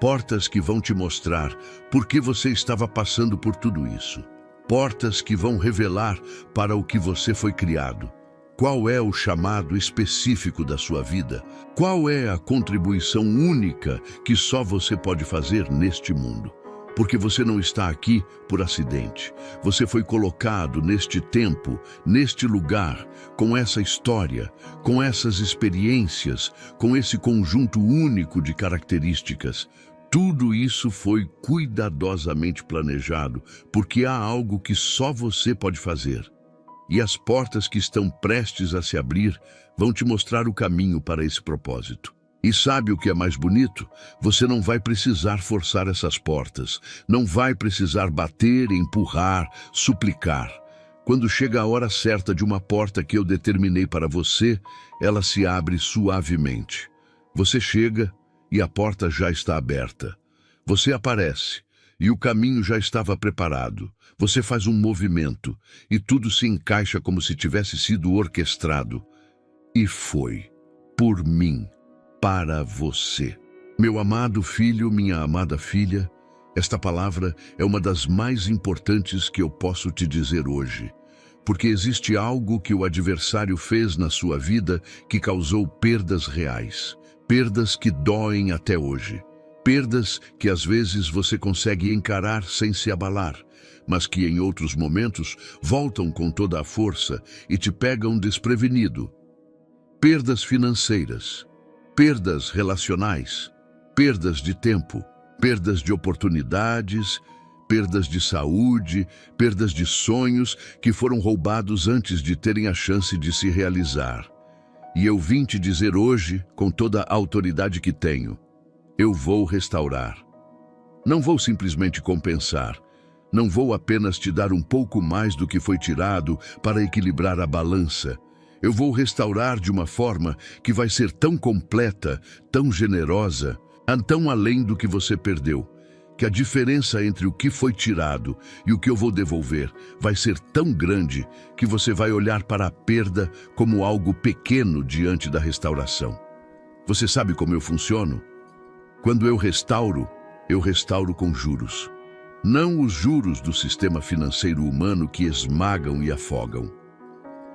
portas que vão te mostrar por que você estava passando por tudo isso, portas que vão revelar para o que você foi criado. Qual é o chamado específico da sua vida? Qual é a contribuição única que só você pode fazer neste mundo? Porque você não está aqui por acidente. Você foi colocado neste tempo, neste lugar, com essa história, com essas experiências, com esse conjunto único de características. Tudo isso foi cuidadosamente planejado, porque há algo que só você pode fazer. E as portas que estão prestes a se abrir vão te mostrar o caminho para esse propósito. E sabe o que é mais bonito? Você não vai precisar forçar essas portas, não vai precisar bater, empurrar, suplicar. Quando chega a hora certa de uma porta que eu determinei para você, ela se abre suavemente. Você chega e a porta já está aberta. Você aparece e o caminho já estava preparado. Você faz um movimento e tudo se encaixa como se tivesse sido orquestrado. E foi, por mim, para você. Meu amado filho, minha amada filha, esta palavra é uma das mais importantes que eu posso te dizer hoje, porque existe algo que o adversário fez na sua vida que causou perdas reais, perdas que doem até hoje, perdas que às vezes você consegue encarar sem se abalar, mas que em outros momentos voltam com toda a força e te pegam desprevenido. Perdas financeiras, perdas relacionais, perdas de tempo, perdas de oportunidades, perdas de saúde, perdas de sonhos que foram roubados antes de terem a chance de se realizar. E eu vim te dizer hoje, com toda a autoridade que tenho, eu vou restaurar. Não vou simplesmente compensar. Não vou apenas te dar um pouco mais do que foi tirado para equilibrar a balança. Eu vou restaurar de uma forma que vai ser tão completa, tão generosa, tão além do que você perdeu, que a diferença entre o que foi tirado e o que eu vou devolver vai ser tão grande que você vai olhar para a perda como algo pequeno diante da restauração. Você sabe como eu funciono? Quando eu restauro com juros. Não os juros do sistema financeiro humano que esmagam e afogam.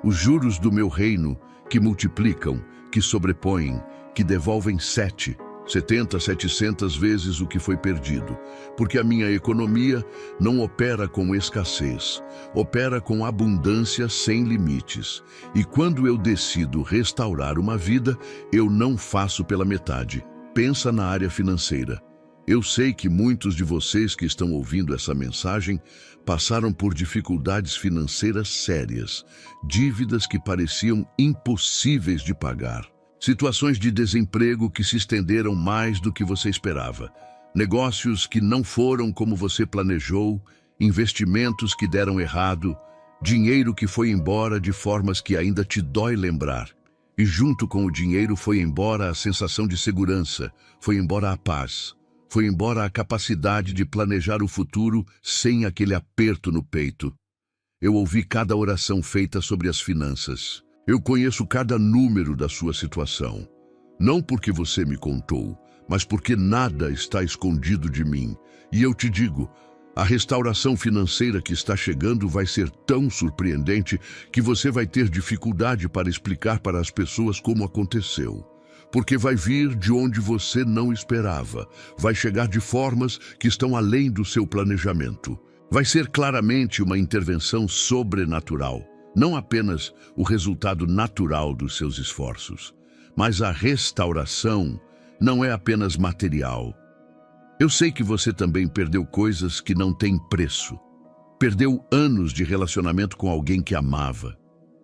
Os juros do meu reino que multiplicam, que sobrepõem, que devolvem 70, 700 vezes o que foi perdido. Porque a minha economia não opera com escassez, opera com abundância sem limites. E quando eu decido restaurar uma vida, eu não faço pela metade. Pensa na área financeira. Eu sei que muitos de vocês que estão ouvindo essa mensagem passaram por dificuldades financeiras sérias, dívidas que pareciam impossíveis de pagar, situações de desemprego que se estenderam mais do que você esperava, negócios que não foram como você planejou, investimentos que deram errado, dinheiro que foi embora de formas que ainda te dói lembrar. E junto com o dinheiro foi embora a sensação de segurança, foi embora a paz. Foi embora a capacidade de planejar o futuro sem aquele aperto no peito. Eu ouvi cada oração feita sobre as finanças. Eu conheço cada número da sua situação. Não porque você me contou, mas porque nada está escondido de mim. E eu te digo, a restauração financeira que está chegando vai ser tão surpreendente que você vai ter dificuldade para explicar para as pessoas como aconteceu. Porque vai vir de onde você não esperava, vai chegar de formas que estão além do seu planejamento. Vai ser claramente uma intervenção sobrenatural, não apenas o resultado natural dos seus esforços, mas a restauração não é apenas material. Eu sei que você também perdeu coisas que não têm preço. Perdeu anos de relacionamento com alguém que amava.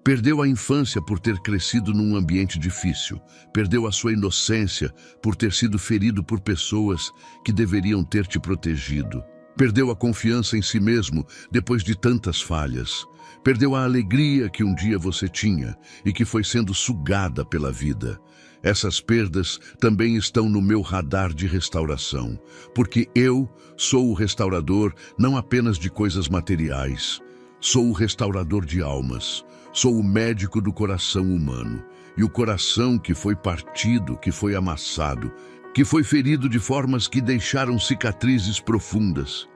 Perdeu a infância por ter crescido num ambiente difícil. Perdeu a sua inocência por ter sido ferido por pessoas que deveriam ter te protegido. Perdeu a confiança em si mesmo depois de tantas falhas. Perdeu a alegria que um dia você tinha e que foi sendo sugada pela vida. Essas perdas também estão no meu radar de restauração, porque eu sou o restaurador não apenas de coisas materiais. Sou o restaurador de almas. Sou o médico do coração humano, e o coração que foi partido, que foi amassado, que foi ferido de formas que deixaram cicatrizes profundas.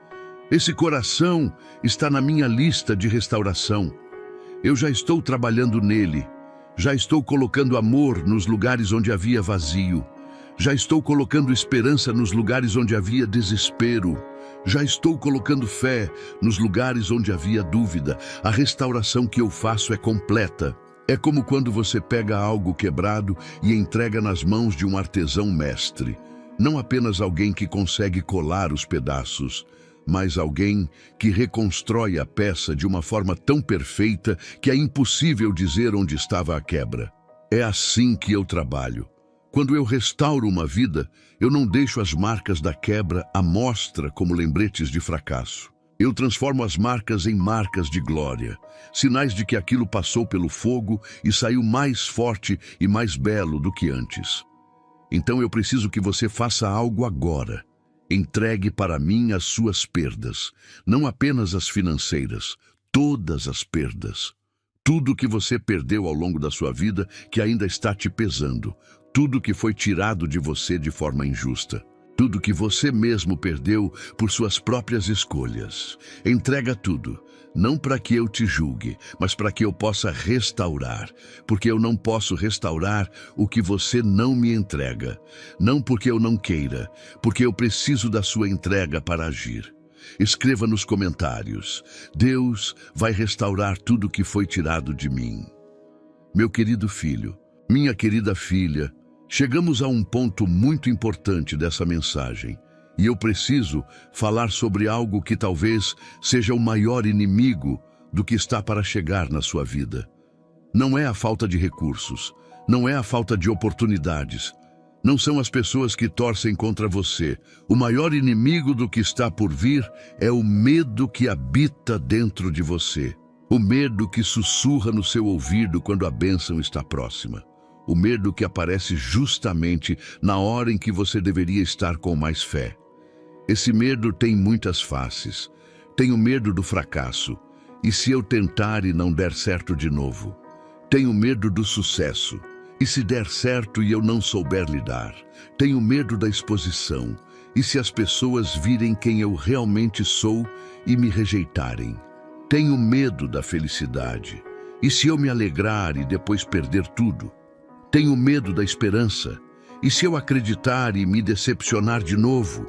Esse coração está na minha lista de restauração. Eu já estou trabalhando nele, já estou colocando amor nos lugares onde havia vazio, já estou colocando esperança nos lugares onde havia desespero. Já estou colocando fé nos lugares onde havia dúvida. A restauração que eu faço é completa. É como quando você pega algo quebrado e entrega nas mãos de um artesão mestre. Não apenas alguém que consegue colar os pedaços, mas alguém que reconstrói a peça de uma forma tão perfeita que é impossível dizer onde estava a quebra. É assim que eu trabalho. Quando eu restauro uma vida, eu não deixo as marcas da quebra à mostra como lembretes de fracasso. Eu transformo as marcas em marcas de glória, sinais de que aquilo passou pelo fogo e saiu mais forte e mais belo do que antes. Então eu preciso que você faça algo agora. Entregue para mim as suas perdas, não apenas as financeiras, todas as perdas. Tudo que você perdeu ao longo da sua vida que ainda está te pesando. Tudo que foi tirado de você de forma injusta. Tudo que você mesmo perdeu por suas próprias escolhas. Entrega tudo, não para que eu te julgue, mas para que eu possa restaurar. Porque eu não posso restaurar o que você não me entrega. Não porque eu não queira, porque eu preciso da sua entrega para agir. Escreva nos comentários: Deus vai restaurar tudo que foi tirado de mim. Meu querido filho, minha querida filha, chegamos a um ponto muito importante dessa mensagem, e eu preciso falar sobre algo que talvez seja o maior inimigo do que está para chegar na sua vida. Não é a falta de recursos, não é a falta de oportunidades, não são as pessoas que torcem contra você. O maior inimigo do que está por vir é o medo que habita dentro de você. O medo que sussurra no seu ouvido quando a bênção está próxima. O medo que aparece justamente na hora em que você deveria estar com mais fé. Esse medo tem muitas faces. Tenho medo do fracasso. E se eu tentar e não der certo de novo? Tenho medo do sucesso. E se der certo e eu não souber lidar? Tenho medo da exposição. E se as pessoas virem quem eu realmente sou e me rejeitarem? Tenho medo da felicidade. E se eu me alegrar e depois perder tudo? Tenho medo da esperança. E se eu acreditar e me decepcionar de novo?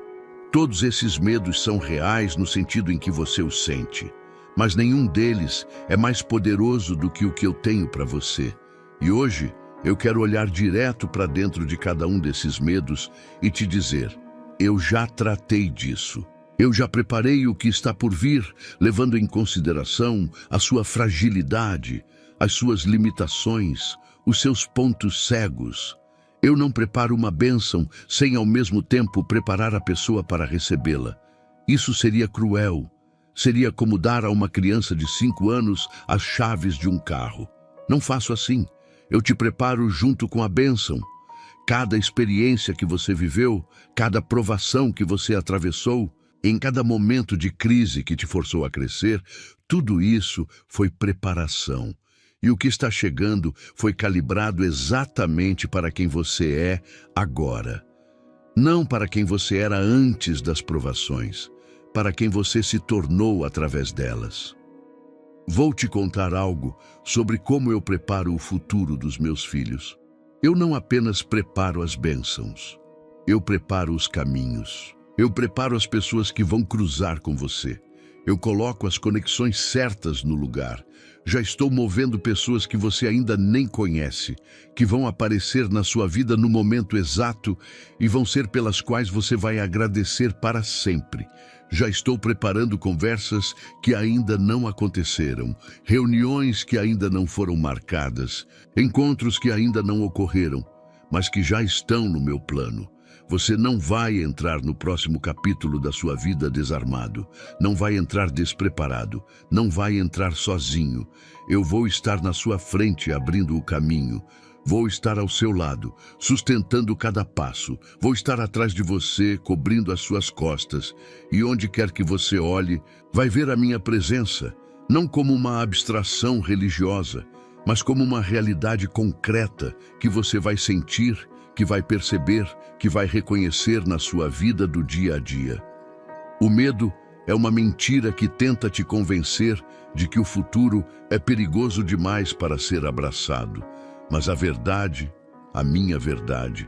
Todos esses medos são reais no sentido em que você os sente. Mas nenhum deles é mais poderoso do que o que eu tenho para você. E hoje eu quero olhar direto para dentro de cada um desses medos e te dizer: Eu já tratei disso. Eu já preparei o que está por vir, levando em consideração a sua fragilidade, as suas limitações, os seus pontos cegos. Eu não preparo uma bênção sem ao mesmo tempo preparar a pessoa para recebê-la. Isso seria cruel. Seria como dar a uma criança de 5 anos as chaves de um carro. Não faço assim. Eu te preparo junto com a bênção. Cada experiência que você viveu, cada provação que você atravessou, em cada momento de crise que te forçou a crescer, tudo isso foi preparação. E o que está chegando foi calibrado exatamente para quem você é agora. Não para quem você era antes das provações, para quem você se tornou através delas. Vou te contar algo sobre como eu preparo o futuro dos meus filhos. Eu não apenas preparo as bênçãos, eu preparo os caminhos. Eu preparo as pessoas que vão cruzar com você. Eu coloco as conexões certas no lugar. Já estou movendo pessoas que você ainda nem conhece, que vão aparecer na sua vida no momento exato e vão ser pelas quais você vai agradecer para sempre. Já estou preparando conversas que ainda não aconteceram, reuniões que ainda não foram marcadas, encontros que ainda não ocorreram, mas que já estão no meu plano. Você não vai entrar no próximo capítulo da sua vida desarmado, não vai entrar despreparado, não vai entrar sozinho. Eu vou estar na sua frente abrindo o caminho. Vou estar ao seu lado, sustentando cada passo. Vou estar atrás de você, cobrindo as suas costas. E onde quer que você olhe, vai ver a minha presença, não como uma abstração religiosa, mas como uma realidade concreta que você vai sentir, que vai perceber, que vai reconhecer na sua vida do dia a dia. O medo é uma mentira que tenta te convencer de que o futuro é perigoso demais para ser abraçado. Mas a verdade, a minha verdade,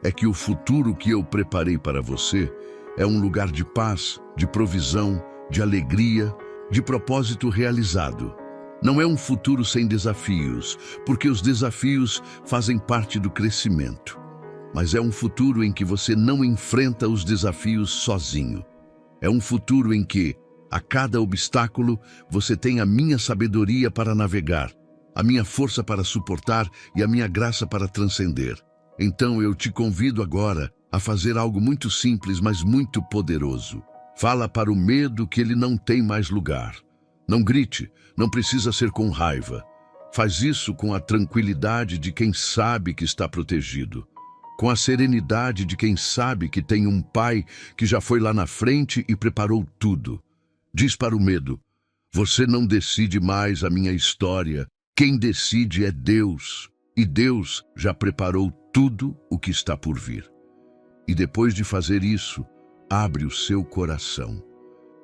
é que o futuro que eu preparei para você é um lugar de paz, de provisão, de alegria, de propósito realizado. Não é um futuro sem desafios, porque os desafios fazem parte do crescimento. Mas é um futuro em que você não enfrenta os desafios sozinho. É um futuro em que, a cada obstáculo, você tem a minha sabedoria para navegar, a minha força para suportar e a minha graça para transcender. Então eu te convido agora a fazer algo muito simples, mas muito poderoso. Fala para o medo que ele não tem mais lugar. Não grite, não precisa ser com raiva. Faz isso com a tranquilidade de quem sabe que está protegido. Com a serenidade de quem sabe que tem um pai que já foi lá na frente e preparou tudo. Diz para o medo: você não decide mais a minha história. Quem decide é Deus. E Deus já preparou tudo o que está por vir. E depois de fazer isso, abre o seu coração.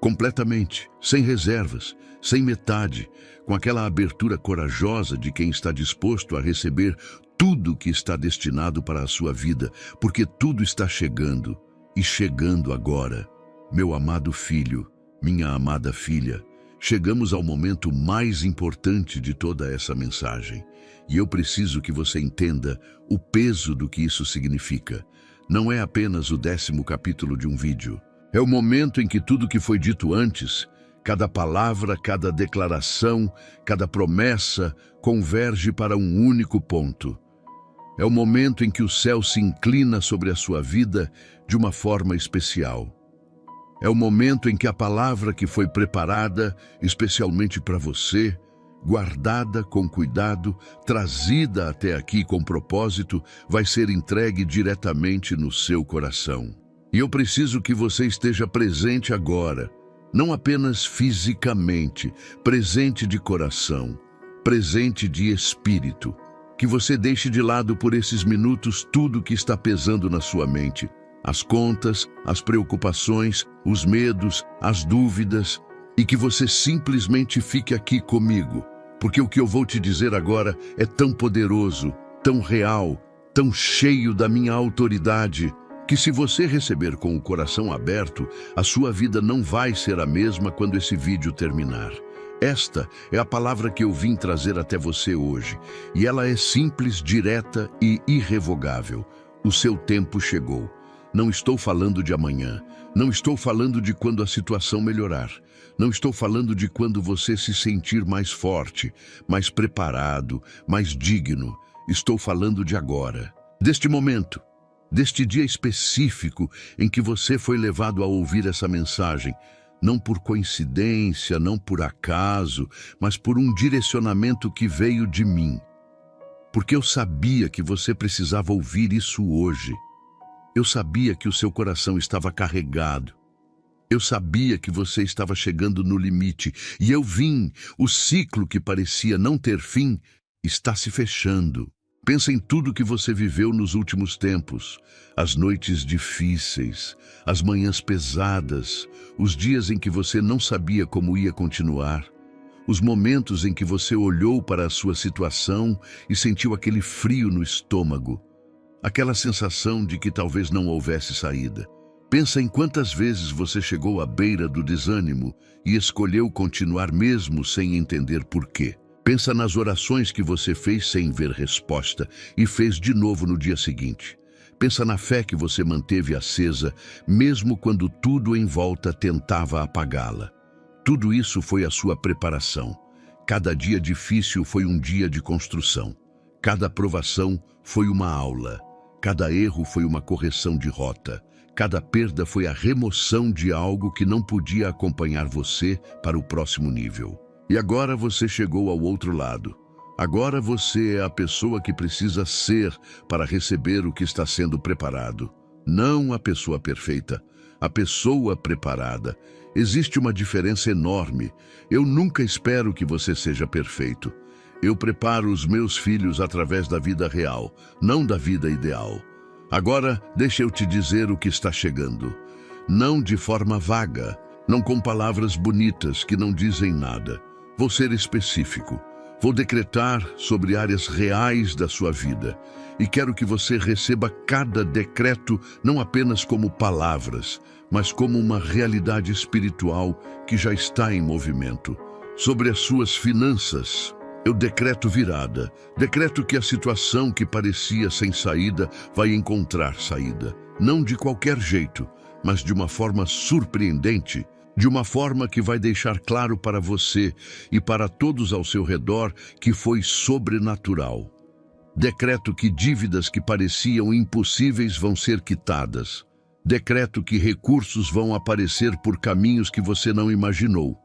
Completamente, sem reservas, sem metade, com aquela abertura corajosa de quem está disposto a receber tudo que está destinado para a sua vida, porque tudo está chegando, e chegando agora. Meu amado filho, minha amada filha, chegamos ao momento mais importante de toda essa mensagem, e eu preciso que você entenda o peso do que isso significa. Não é apenas o 10º capítulo de um vídeo. É o momento em que tudo que foi dito antes, cada palavra, cada declaração, cada promessa, converge para um único ponto. É o momento em que o céu se inclina sobre a sua vida de uma forma especial. É o momento em que a palavra que foi preparada especialmente para você, guardada com cuidado, trazida até aqui com propósito, vai ser entregue diretamente no seu coração. E eu preciso que você esteja presente agora, não apenas fisicamente, presente de coração, presente de espírito. Que você deixe de lado por esses minutos tudo que está pesando na sua mente. As contas, as preocupações, os medos, as dúvidas, e que você simplesmente fique aqui comigo, porque o que eu vou te dizer agora é tão poderoso, tão real, tão cheio da minha autoridade, que se você receber com o coração aberto, a sua vida não vai ser a mesma quando esse vídeo terminar. Esta é a palavra que eu vim trazer até você hoje, e ela é simples, direta e irrevogável. O seu tempo chegou. Não estou falando de amanhã. Não estou falando de quando a situação melhorar. Não estou falando de quando você se sentir mais forte, mais preparado, mais digno. Estou falando de agora, deste momento, deste dia específico em que você foi levado a ouvir essa mensagem, não por coincidência, não por acaso, mas por um direcionamento que veio de mim. Porque eu sabia que você precisava ouvir isso hoje. Eu sabia que o seu coração estava carregado. Eu sabia que você estava chegando no limite. E eu vim, o ciclo que parecia não ter fim, está se fechando. Pensa em tudo que você viveu nos últimos tempos. As noites difíceis, as manhãs pesadas, os dias em que você não sabia como ia continuar. Os momentos em que você olhou para a sua situação e sentiu aquele frio no estômago. Aquela sensação de que talvez não houvesse saída. Pensa em quantas vezes você chegou à beira do desânimo e escolheu continuar mesmo sem entender por quê. Pensa nas orações que você fez sem ver resposta e fez de novo no dia seguinte. Pensa na fé que você manteve acesa, mesmo quando tudo em volta tentava apagá-la. Tudo isso foi a sua preparação. Cada dia difícil foi um dia de construção. Cada provação foi uma aula. Cada erro foi uma correção de rota. Cada perda foi a remoção de algo que não podia acompanhar você para o próximo nível. E agora você chegou ao outro lado. Agora você é a pessoa que precisa ser para receber o que está sendo preparado. Não a pessoa perfeita, a pessoa preparada. Existe uma diferença enorme. Eu nunca espero que você seja perfeito. Eu preparo os meus filhos através da vida real, não da vida ideal. Agora, deixa eu te dizer o que está chegando. Não de forma vaga, não com palavras bonitas que não dizem nada. Vou ser específico. Vou decretar sobre áreas reais da sua vida. E quero que você receba cada decreto não apenas como palavras, mas como uma realidade espiritual que já está em movimento. Sobre as suas finanças, eu decreto virada. Decreto que a situação que parecia sem saída vai encontrar saída. Não de qualquer jeito, mas de uma forma surpreendente. De uma forma que vai deixar claro para você e para todos ao seu redor que foi sobrenatural. Decreto que dívidas que pareciam impossíveis vão ser quitadas. Decreto que recursos vão aparecer por caminhos que você não imaginou.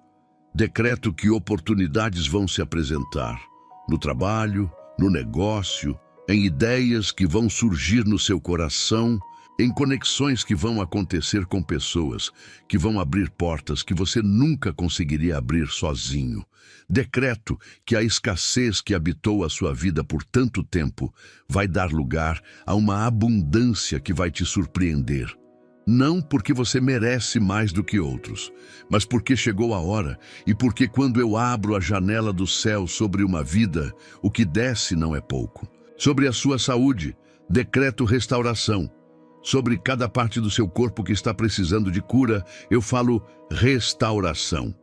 Decreto que oportunidades vão se apresentar. No trabalho, no negócio, em ideias que vão surgir no seu coração, em conexões que vão acontecer com pessoas, que vão abrir portas que você nunca conseguiria abrir sozinho. Decreto que a escassez que habitou a sua vida por tanto tempo vai dar lugar a uma abundância que vai te surpreender. Não porque você merece mais do que outros, mas porque chegou a hora e porque quando eu abro a janela do céu sobre uma vida, o que desce não é pouco. Sobre a sua saúde, decreto restauração. Sobre cada parte do seu corpo que está precisando de cura, eu falo restauração.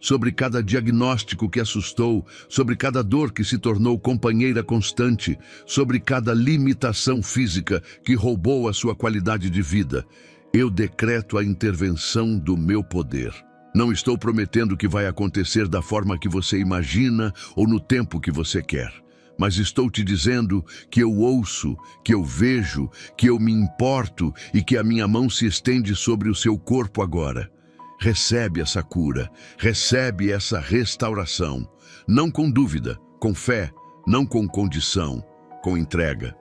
Sobre cada diagnóstico que assustou, sobre cada dor que se tornou companheira constante, sobre cada limitação física que roubou a sua qualidade de vida, eu decreto a intervenção do meu poder. Não estou prometendo que vai acontecer da forma que você imagina ou no tempo que você quer. Mas estou te dizendo que eu ouço, que eu vejo, que eu me importo e que a minha mão se estende sobre o seu corpo agora. Recebe essa cura, recebe essa restauração. Não com dúvida, com fé, não com condição, com entrega.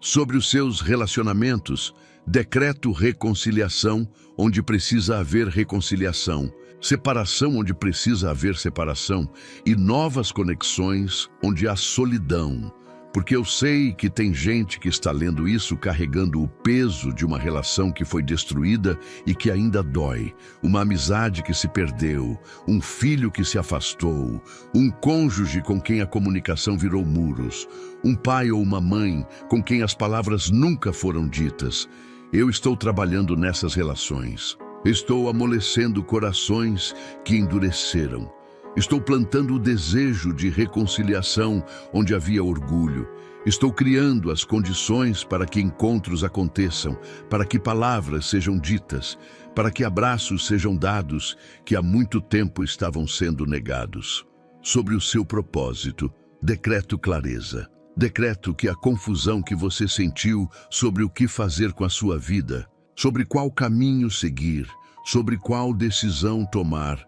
Sobre os seus relacionamentos, decreto reconciliação onde precisa haver reconciliação. Separação onde precisa haver separação e novas conexões onde há solidão. Porque eu sei que tem gente que está lendo isso carregando o peso de uma relação que foi destruída e que ainda dói. Uma amizade que se perdeu, um filho que se afastou, um cônjuge com quem a comunicação virou muros, um pai ou uma mãe com quem as palavras nunca foram ditas. Eu estou trabalhando nessas relações. Estou amolecendo corações que endureceram. Estou plantando o desejo de reconciliação onde havia orgulho. Estou criando as condições para que encontros aconteçam, para que palavras sejam ditas, para que abraços sejam dados que há muito tempo estavam sendo negados. Sobre o seu propósito, decreto clareza. Decreto que a confusão que você sentiu sobre o que fazer com a sua vida, sobre qual caminho seguir, sobre qual decisão tomar,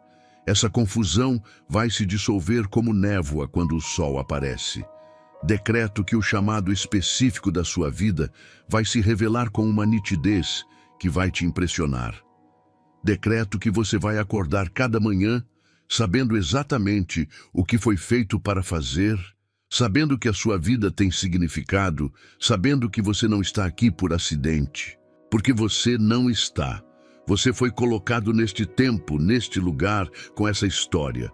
essa confusão vai se dissolver como névoa quando o sol aparece. Decreto que o chamado específico da sua vida vai se revelar com uma nitidez que vai te impressionar. Decreto que você vai acordar cada manhã sabendo exatamente o que foi feito para fazer, sabendo que a sua vida tem significado, sabendo que você não está aqui por acidente, porque você não está. Você foi colocado neste tempo, neste lugar, com essa história.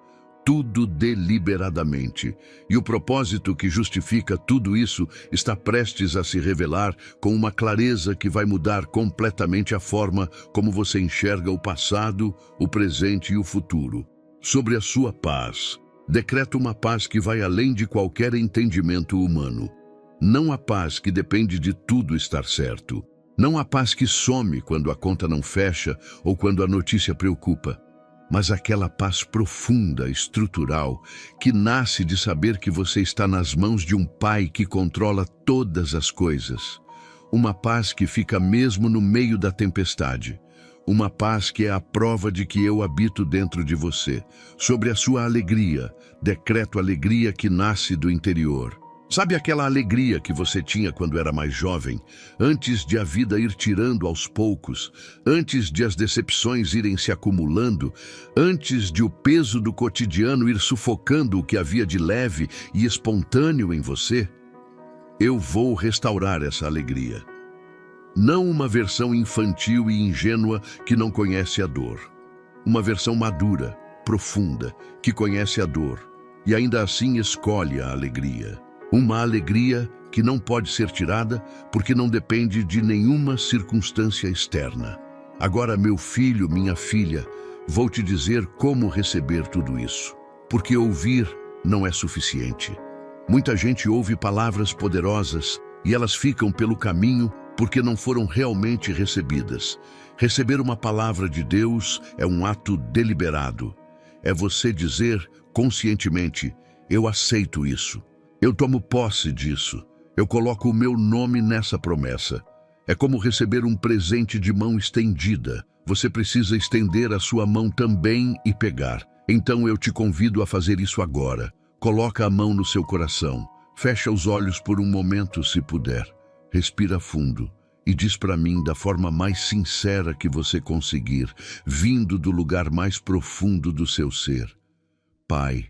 Tudo deliberadamente. E o propósito que justifica tudo isso está prestes a se revelar com uma clareza que vai mudar completamente a forma como você enxerga o passado, o presente e o futuro. Sobre a sua paz, decreto uma paz que vai além de qualquer entendimento humano. Não a paz que depende de tudo estar certo. Não a paz que some quando a conta não fecha ou quando a notícia preocupa. Mas aquela paz profunda, estrutural, que nasce de saber que você está nas mãos de um Pai que controla todas as coisas. Uma paz que fica mesmo no meio da tempestade. Uma paz que é a prova de que eu habito dentro de você. Sobre a sua alegria, decreto alegria que nasce do interior. Sabe aquela alegria que você tinha quando era mais jovem, antes de a vida ir tirando aos poucos, antes de as decepções irem se acumulando, antes de o peso do cotidiano ir sufocando o que havia de leve e espontâneo em você? Eu vou restaurar essa alegria. Não uma versão infantil e ingênua que não conhece a dor. Uma versão madura, profunda, que conhece a dor e ainda assim escolhe a alegria. Uma alegria que não pode ser tirada porque não depende de nenhuma circunstância externa. Agora, meu filho, minha filha, vou te dizer como receber tudo isso. Porque ouvir não é suficiente. Muita gente ouve palavras poderosas e elas ficam pelo caminho porque não foram realmente recebidas. Receber uma palavra de Deus é um ato deliberado. É você dizer conscientemente: eu aceito isso. Eu tomo posse disso. Eu coloco o meu nome nessa promessa. É como receber um presente de mão estendida. Você precisa estender a sua mão também e pegar. Então eu te convido a fazer isso agora. Coloca a mão no seu coração. Fecha os olhos por um momento, se puder. Respira fundo e diz para mim da forma mais sincera que você conseguir, vindo do lugar mais profundo do seu ser. Pai,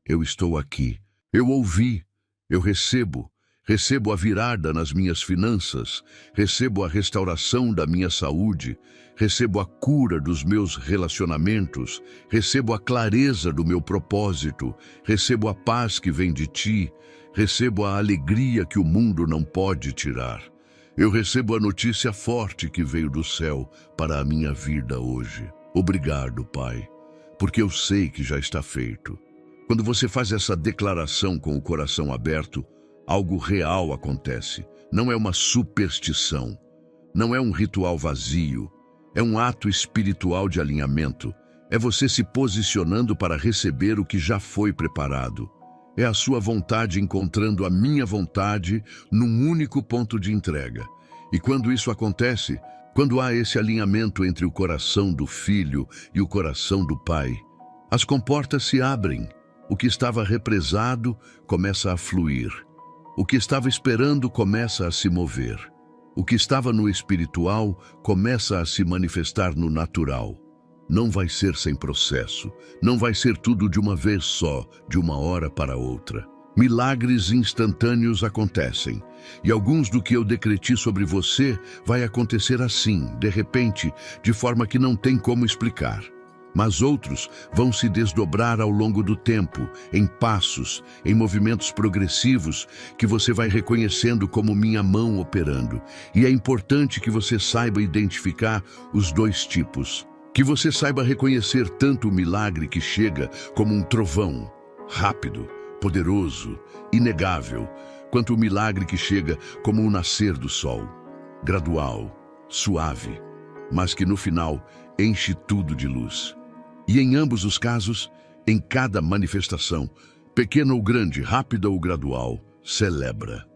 eu estou aqui. Eu ouvi. Eu recebo a virada nas minhas finanças, recebo a restauração da minha saúde, recebo a cura dos meus relacionamentos, recebo a clareza do meu propósito, recebo a paz que vem de ti, recebo a alegria que o mundo não pode tirar. Eu recebo a notícia forte que veio do céu para a minha vida hoje. Obrigado, Pai, porque eu sei que já está feito. Quando você faz essa declaração com o coração aberto, algo real acontece. Não é uma superstição, não é um ritual vazio, é um ato espiritual de alinhamento. É você se posicionando para receber o que já foi preparado. É a sua vontade encontrando a minha vontade num único ponto de entrega. E quando isso acontece, quando há esse alinhamento entre o coração do filho e o coração do pai, as comportas se abrem. O que estava represado começa a fluir. O que estava esperando começa a se mover. O que estava no espiritual começa a se manifestar no natural. Não vai ser sem processo. Não vai ser tudo de uma vez só, de uma hora para outra. Milagres instantâneos acontecem. E alguns do que eu decreti sobre você vai acontecer assim, de repente, de forma que não tem como explicar. Mas outros vão se desdobrar ao longo do tempo, em passos, em movimentos progressivos, que você vai reconhecendo como minha mão operando. E é importante que você saiba identificar os dois tipos. Que você saiba reconhecer tanto o milagre que chega como um trovão, rápido, poderoso, inegável, quanto o milagre que chega como o nascer do sol, gradual, suave, mas que no final enche tudo de luz. E em ambos os casos, em cada manifestação, pequena ou grande, rápida ou gradual, celebra,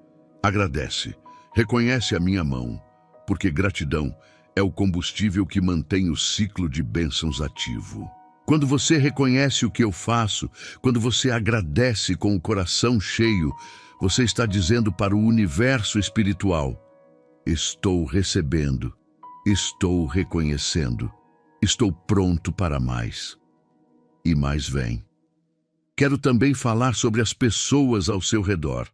agradece, reconhece a minha mão, porque gratidão é o combustível que mantém o ciclo de bênçãos ativo. Quando você reconhece o que eu faço, quando você agradece com o coração cheio, você está dizendo para o universo espiritual: estou recebendo, estou reconhecendo, estou pronto para mais. E mais vem. Quero também falar sobre as pessoas ao seu redor,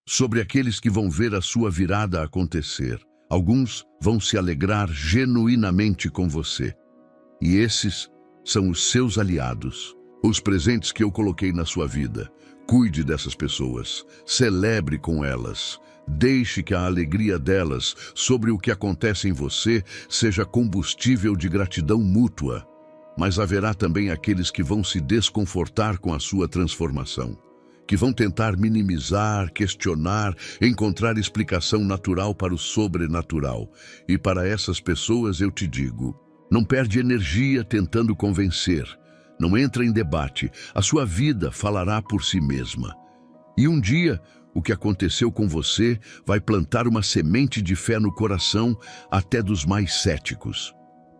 sobre aqueles que vão ver a sua virada acontecer. Alguns vão se alegrar genuinamente com você. E esses são os seus aliados, os presentes que eu coloquei na sua vida. Cuide dessas pessoas, celebre com elas, deixe que a alegria delas sobre o que acontece em você seja combustível de gratidão mútua. Mas haverá também aqueles que vão se desconfortar com a sua transformação, que vão tentar minimizar, questionar, encontrar explicação natural para o sobrenatural. E para essas pessoas eu te digo: não perde energia tentando convencer, não entra em debate, a sua vida falará por si mesma. E um dia, o que aconteceu com você vai plantar uma semente de fé no coração até dos mais céticos.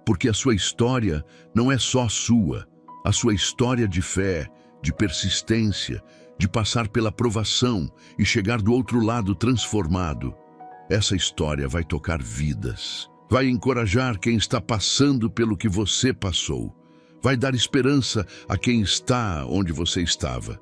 Porque a sua história não é só sua, a sua história de fé, de persistência, de passar pela provação e chegar do outro lado transformado. Essa história vai tocar vidas, vai encorajar quem está passando pelo que você passou, vai dar esperança a quem está onde você estava,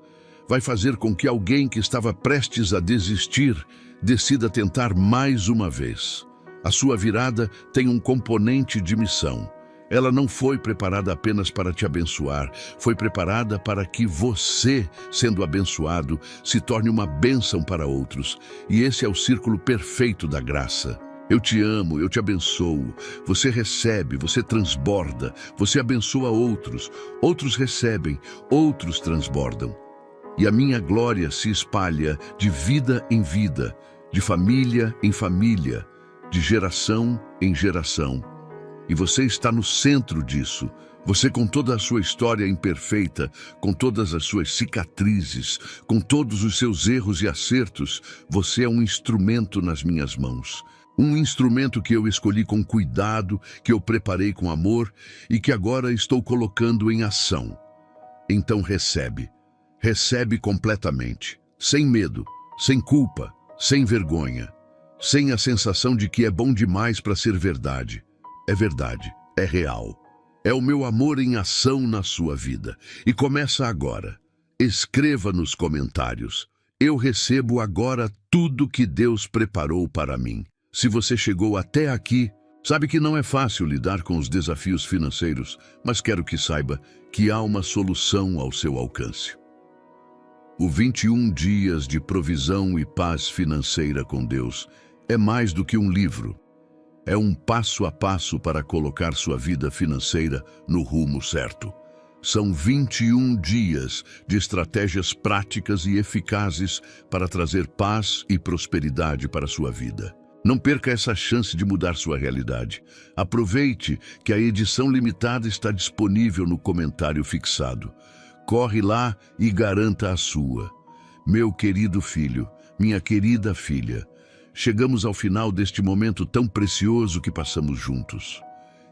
vai fazer com que alguém que estava prestes a desistir decida tentar mais uma vez. A sua virada tem um componente de missão. Ela não foi preparada apenas para te abençoar, foi preparada para que você, sendo abençoado, se torne uma bênção para outros. E esse é o círculo perfeito da graça. Eu te amo, eu te abençoo. Você recebe, você transborda, você abençoa outros. Outros recebem, outros transbordam. E a minha glória se espalha de vida em vida, de família em família, de geração em geração. E você está no centro disso. Você, com toda a sua história imperfeita, com todas as suas cicatrizes, com todos os seus erros e acertos, você é um instrumento nas minhas mãos. Um instrumento que eu escolhi com cuidado, que eu preparei com amor e que agora estou colocando em ação. Então recebe. Recebe completamente, sem medo, sem culpa, sem vergonha, sem a sensação de que é bom demais para ser verdade. É verdade, é real. É o meu amor em ação na sua vida. E começa agora. Escreva nos comentários: eu recebo agora tudo que Deus preparou para mim. Se você chegou até aqui, sabe que não é fácil lidar com os desafios financeiros, mas quero que saiba que há uma solução ao seu alcance. O 21 dias de provisão e paz financeira com Deus é mais do que um livro. É um passo a passo para colocar sua vida financeira no rumo certo. São 21 dias de estratégias práticas e eficazes para trazer paz e prosperidade para sua vida. Não perca essa chance de mudar sua realidade. Aproveite que a edição limitada está disponível no comentário fixado. Corre lá e garanta a sua. Meu querido filho, minha querida filha, chegamos ao final deste momento tão precioso que passamos juntos.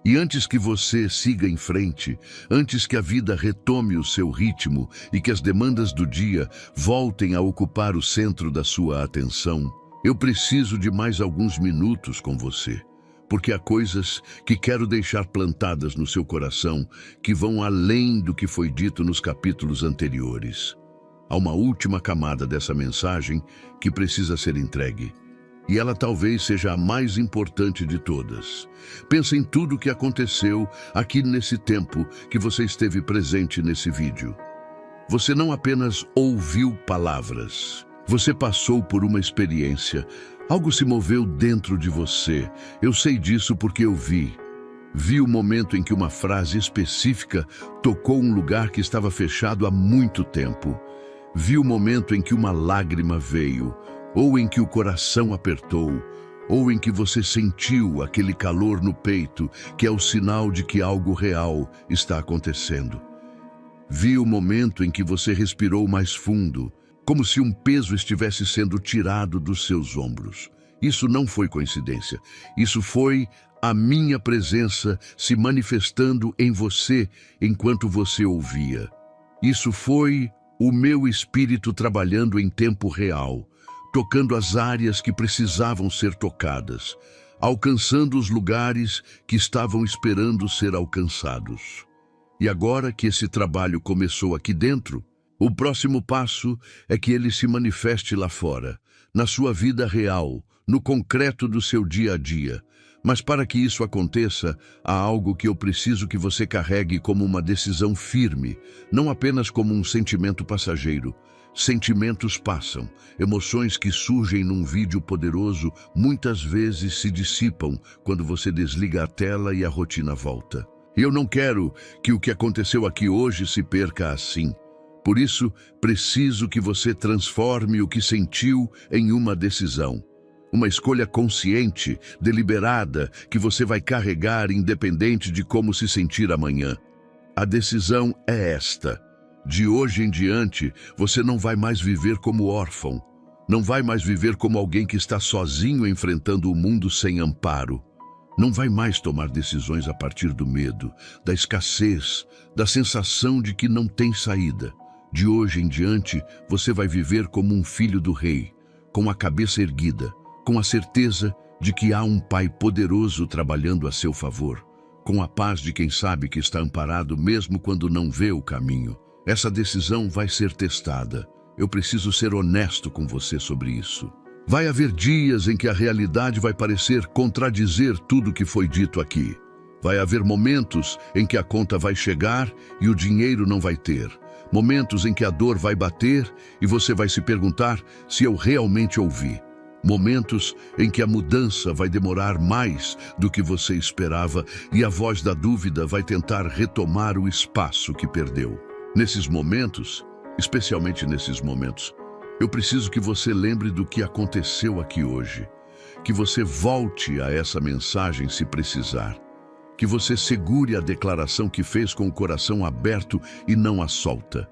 E antes que você siga em frente, antes que a vida retome o seu ritmo e que as demandas do dia voltem a ocupar o centro da sua atenção, eu preciso de mais alguns minutos com você, porque há coisas que quero deixar plantadas no seu coração que vão além do que foi dito nos capítulos anteriores. Há uma última camada dessa mensagem que precisa ser entregue. E ela talvez seja a mais importante de todas. Pensa em tudo o que aconteceu aqui nesse tempo que você esteve presente nesse vídeo. Você não apenas ouviu palavras, você passou por uma experiência. Algo se moveu dentro de você. Eu sei disso porque eu vi. Vi o momento em que uma frase específica tocou um lugar que estava fechado há muito tempo. Vi o momento em que uma lágrima veio, ou em que o coração apertou, ou em que você sentiu aquele calor no peito, que é o sinal de que algo real está acontecendo. Vi o momento em que você respirou mais fundo, como se um peso estivesse sendo tirado dos seus ombros. Isso não foi coincidência. Isso foi a minha presença se manifestando em você enquanto você ouvia. Isso foi o meu espírito trabalhando em tempo real, tocando as áreas que precisavam ser tocadas, alcançando os lugares que estavam esperando ser alcançados. E agora que esse trabalho começou aqui dentro, o próximo passo é que ele se manifeste lá fora, na sua vida real, no concreto do seu dia a dia. Mas para que isso aconteça, há algo que eu preciso que você carregue como uma decisão firme, não apenas como um sentimento passageiro. Sentimentos passam, emoções que surgem num vídeo poderoso muitas vezes se dissipam quando você desliga a tela e a rotina volta. E eu não quero que o que aconteceu aqui hoje se perca assim. Por isso, preciso que você transforme o que sentiu em uma decisão. Uma escolha consciente, deliberada, que você vai carregar independente de como se sentir amanhã. A decisão é esta. De hoje em diante, você não vai mais viver como órfão. Não vai mais viver como alguém que está sozinho enfrentando o mundo sem amparo. Não vai mais tomar decisões a partir do medo, da escassez, da sensação de que não tem saída. De hoje em diante, você vai viver como um filho do rei, com a cabeça erguida, com a certeza de que há um Pai poderoso trabalhando a seu favor, com a paz de quem sabe que está amparado mesmo quando não vê o caminho. Essa decisão vai ser testada. Eu preciso ser honesto com você sobre isso. Vai haver dias em que a realidade vai parecer contradizer tudo que foi dito aqui. Vai haver momentos em que a conta vai chegar e o dinheiro não vai ter. Momentos em que a dor vai bater e você vai se perguntar se eu realmente ouvi. Momentos em que a mudança vai demorar mais do que você esperava e a voz da dúvida vai tentar retomar o espaço que perdeu. Nesses momentos, especialmente nesses momentos, eu preciso que você lembre do que aconteceu aqui hoje, que você volte a essa mensagem se precisar, que você segure a declaração que fez com o coração aberto e não a solta,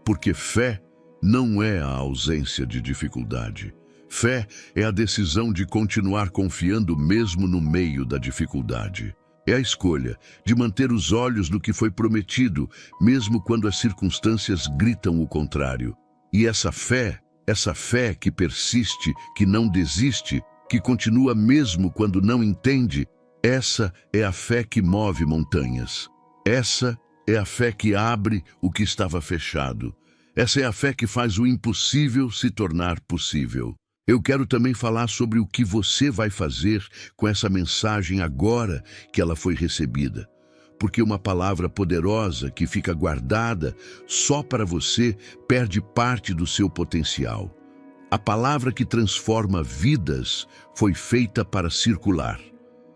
porque fé não é a ausência de dificuldade. Fé é a decisão de continuar confiando mesmo no meio da dificuldade. É a escolha de manter os olhos no que foi prometido, mesmo quando as circunstâncias gritam o contrário. E essa fé que persiste, que não desiste, que continua mesmo quando não entende, essa é a fé que move montanhas. Essa é a fé que abre o que estava fechado. Essa é a fé que faz o impossível se tornar possível. Eu quero também falar sobre o que você vai fazer com essa mensagem agora que ela foi recebida. Porque uma palavra poderosa que fica guardada só para você perde parte do seu potencial. A palavra que transforma vidas foi feita para circular.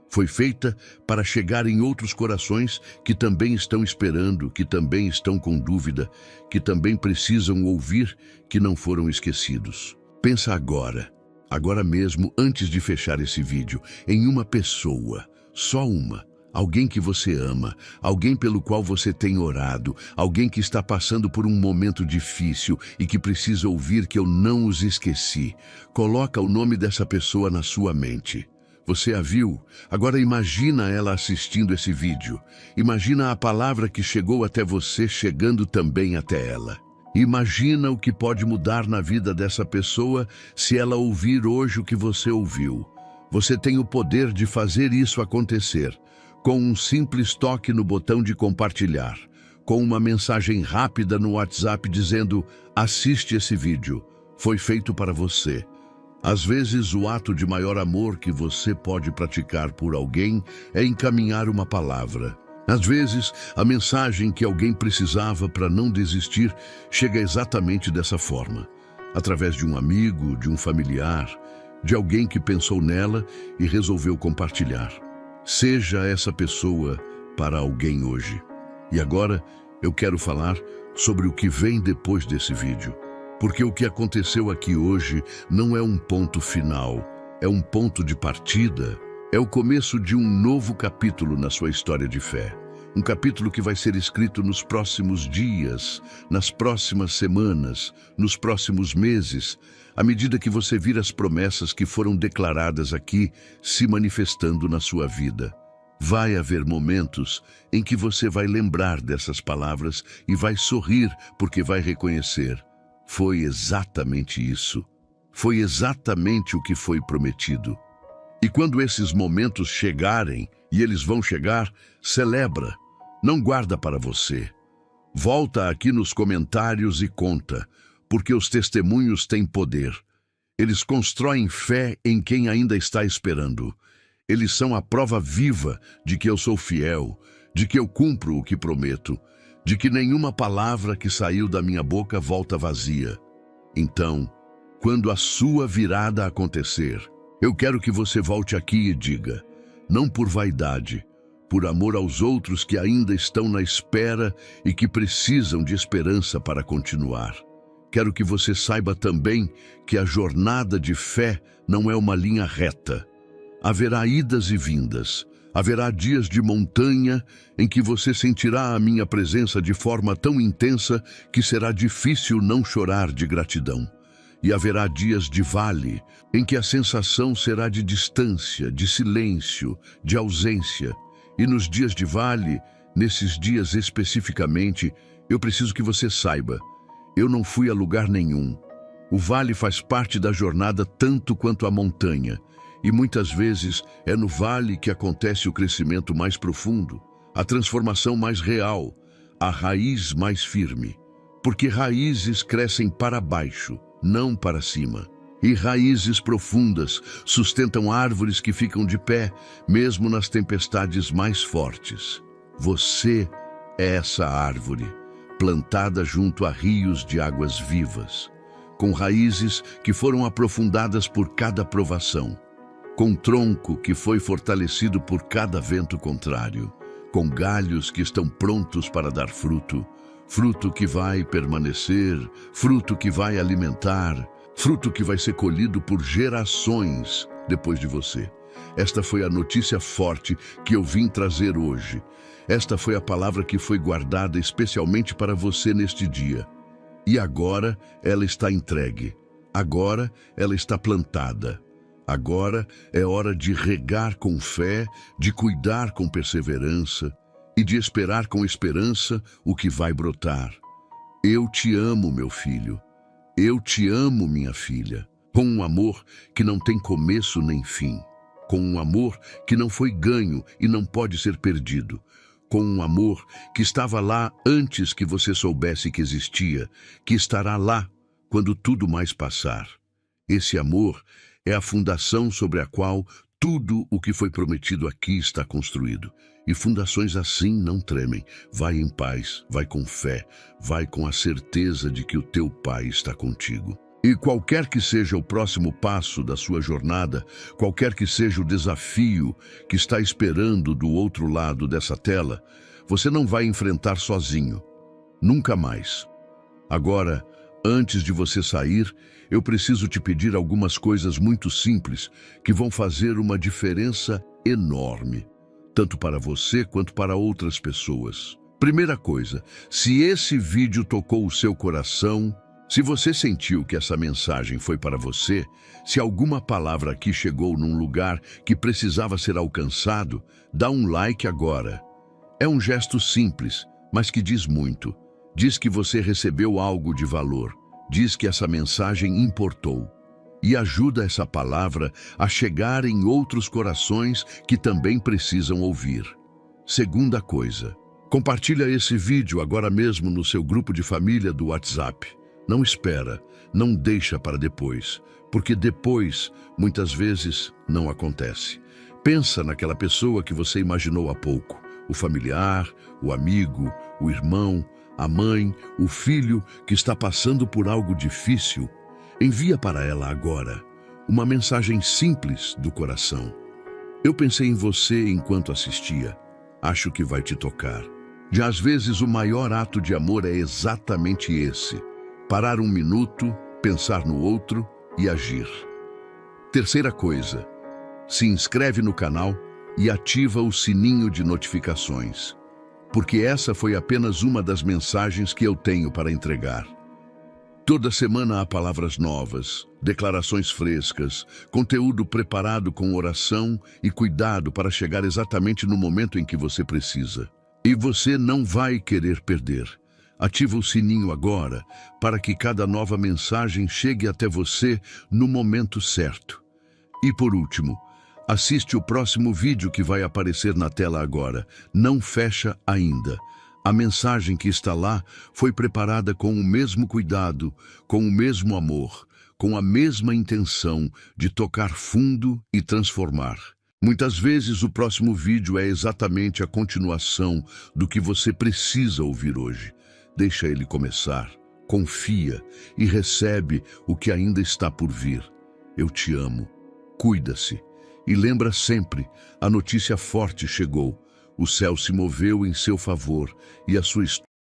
Foi feita para chegar em outros corações que também estão esperando, que também estão com dúvida, que também precisam ouvir, que não foram esquecidos. Pensa agora mesmo, antes de fechar esse vídeo, em uma pessoa, só uma, alguém que você ama, alguém pelo qual você tem orado, alguém que está passando por um momento difícil e que precisa ouvir que eu não os esqueci. Coloca o nome dessa pessoa na sua mente. Você a viu? Agora imagina ela assistindo esse vídeo. Imagina a palavra que chegou até você chegando também até ela. Imagina o que pode mudar na vida dessa pessoa se ela ouvir hoje o que você ouviu. Você tem o poder de fazer isso acontecer, com um simples toque no botão de compartilhar, com uma mensagem rápida no WhatsApp dizendo: assiste esse vídeo, foi feito para você. Às vezes, o ato de maior amor que você pode praticar por alguém é encaminhar uma palavra. Às vezes, a mensagem que alguém precisava para não desistir chega exatamente dessa forma, através de um amigo, de um familiar, de alguém que pensou nela e resolveu compartilhar. Seja essa pessoa para alguém hoje. E agora, eu quero falar sobre o que vem depois desse vídeo, Porque o que aconteceu aqui hoje não é um ponto final, é um ponto de partida. É o começo de um novo capítulo na sua história de fé. Um capítulo que vai ser escrito nos próximos dias, nas próximas semanas, nos próximos meses, à medida que você vir as promessas que foram declaradas aqui se manifestando na sua vida. Vai haver momentos em que você vai lembrar dessas palavras e vai sorrir porque vai reconhecer. Foi exatamente isso. Foi exatamente o que foi prometido. E quando esses momentos chegarem, e eles vão chegar, celebra. Não guarda para você. Volta aqui nos comentários e conta, porque os testemunhos têm poder. Eles constroem fé em quem ainda está esperando. Eles são a prova viva de que eu sou fiel, de que eu cumpro o que prometo, de que nenhuma palavra que saiu da minha boca volta vazia. Então, quando a sua virada acontecer, eu quero que você volte aqui e diga, não por vaidade, por amor aos outros que ainda estão na espera e que precisam de esperança para continuar. Quero que você saiba também que a jornada de fé não é uma linha reta. Haverá idas e vindas. Haverá dias de montanha em que você sentirá a minha presença de forma tão intensa que será difícil não chorar de gratidão. E haverá dias de vale em que a sensação será de distância, de silêncio, de ausência. E nos dias de vale, nesses dias especificamente, eu preciso que você saiba, eu não fui a lugar nenhum. O vale faz parte da jornada tanto quanto a montanha, e muitas vezes é no vale que acontece o crescimento mais profundo, a transformação mais real, a raiz mais firme. Porque raízes crescem para baixo, não para cima. E raízes profundas sustentam árvores que ficam de pé, mesmo nas tempestades mais fortes. Você é essa árvore, plantada junto a rios de águas vivas, com raízes que foram aprofundadas por cada provação, com tronco que foi fortalecido por cada vento contrário, com galhos que estão prontos para dar fruto, fruto que vai permanecer, fruto que vai alimentar, fruto que vai ser colhido por gerações depois de você. Esta foi a notícia forte que eu vim trazer hoje. Esta foi a palavra que foi guardada especialmente para você neste dia. E agora ela está entregue. Agora ela está plantada. Agora é hora de regar com fé, de cuidar com perseverança e de esperar com esperança o que vai brotar. Eu te amo, meu filho. Eu te amo, minha filha, com um amor que não tem começo nem fim, com um amor que não foi ganho e não pode ser perdido, com um amor que estava lá antes que você soubesse que existia, que estará lá quando tudo mais passar. Esse amor é a fundação sobre a qual tudo o que foi prometido aqui está construído. E fundações assim não tremem. Vai em paz, vai com fé, vai com a certeza de que o teu Pai está contigo. E qualquer que seja o próximo passo da sua jornada, qualquer que seja o desafio que está esperando do outro lado dessa tela, você não vai enfrentar sozinho. Nunca mais. Agora, antes de você sair, eu preciso te pedir algumas coisas muito simples que vão fazer uma diferença enorme, tanto para você quanto para outras pessoas. Primeira coisa, se esse vídeo tocou o seu coração, se você sentiu que essa mensagem foi para você, se alguma palavra aqui chegou num lugar que precisava ser alcançado, dá um like agora. É um gesto simples, mas que diz muito. Diz que você recebeu algo de valor. Diz que essa mensagem importou. E ajuda essa palavra a chegar em outros corações que também precisam ouvir. Segunda coisa, compartilha esse vídeo agora mesmo no seu grupo de família do WhatsApp. Não espera, não deixa para depois, porque depois, muitas vezes, não acontece. Pensa naquela pessoa que você imaginou há pouco, o familiar, o amigo, o irmão, a mãe, o filho que está passando por algo difícil. Envia para ela agora uma mensagem simples do coração. Eu pensei em você enquanto assistia. Acho que vai te tocar. Já às vezes o maior ato de amor é exatamente esse. Parar um minuto, pensar no outro e agir. Terceira coisa, se inscreve no canal e ativa o sininho de notificações, porque essa foi apenas uma das mensagens que eu tenho para entregar. Toda semana há palavras novas, declarações frescas, conteúdo preparado com oração e cuidado para chegar exatamente no momento em que você precisa. E você não vai querer perder. Ativa o sininho agora para que cada nova mensagem chegue até você no momento certo. E por último, assiste o próximo vídeo que vai aparecer na tela agora. Não fecha ainda. A mensagem que está lá foi preparada com o mesmo cuidado, com o mesmo amor, com a mesma intenção de tocar fundo e transformar. Muitas vezes o próximo vídeo é exatamente a continuação do que você precisa ouvir hoje. Deixa ele começar, confia e recebe o que ainda está por vir. Eu te amo. Cuida-se. E lembra sempre, a notícia forte chegou. O céu se moveu em seu favor e a sua história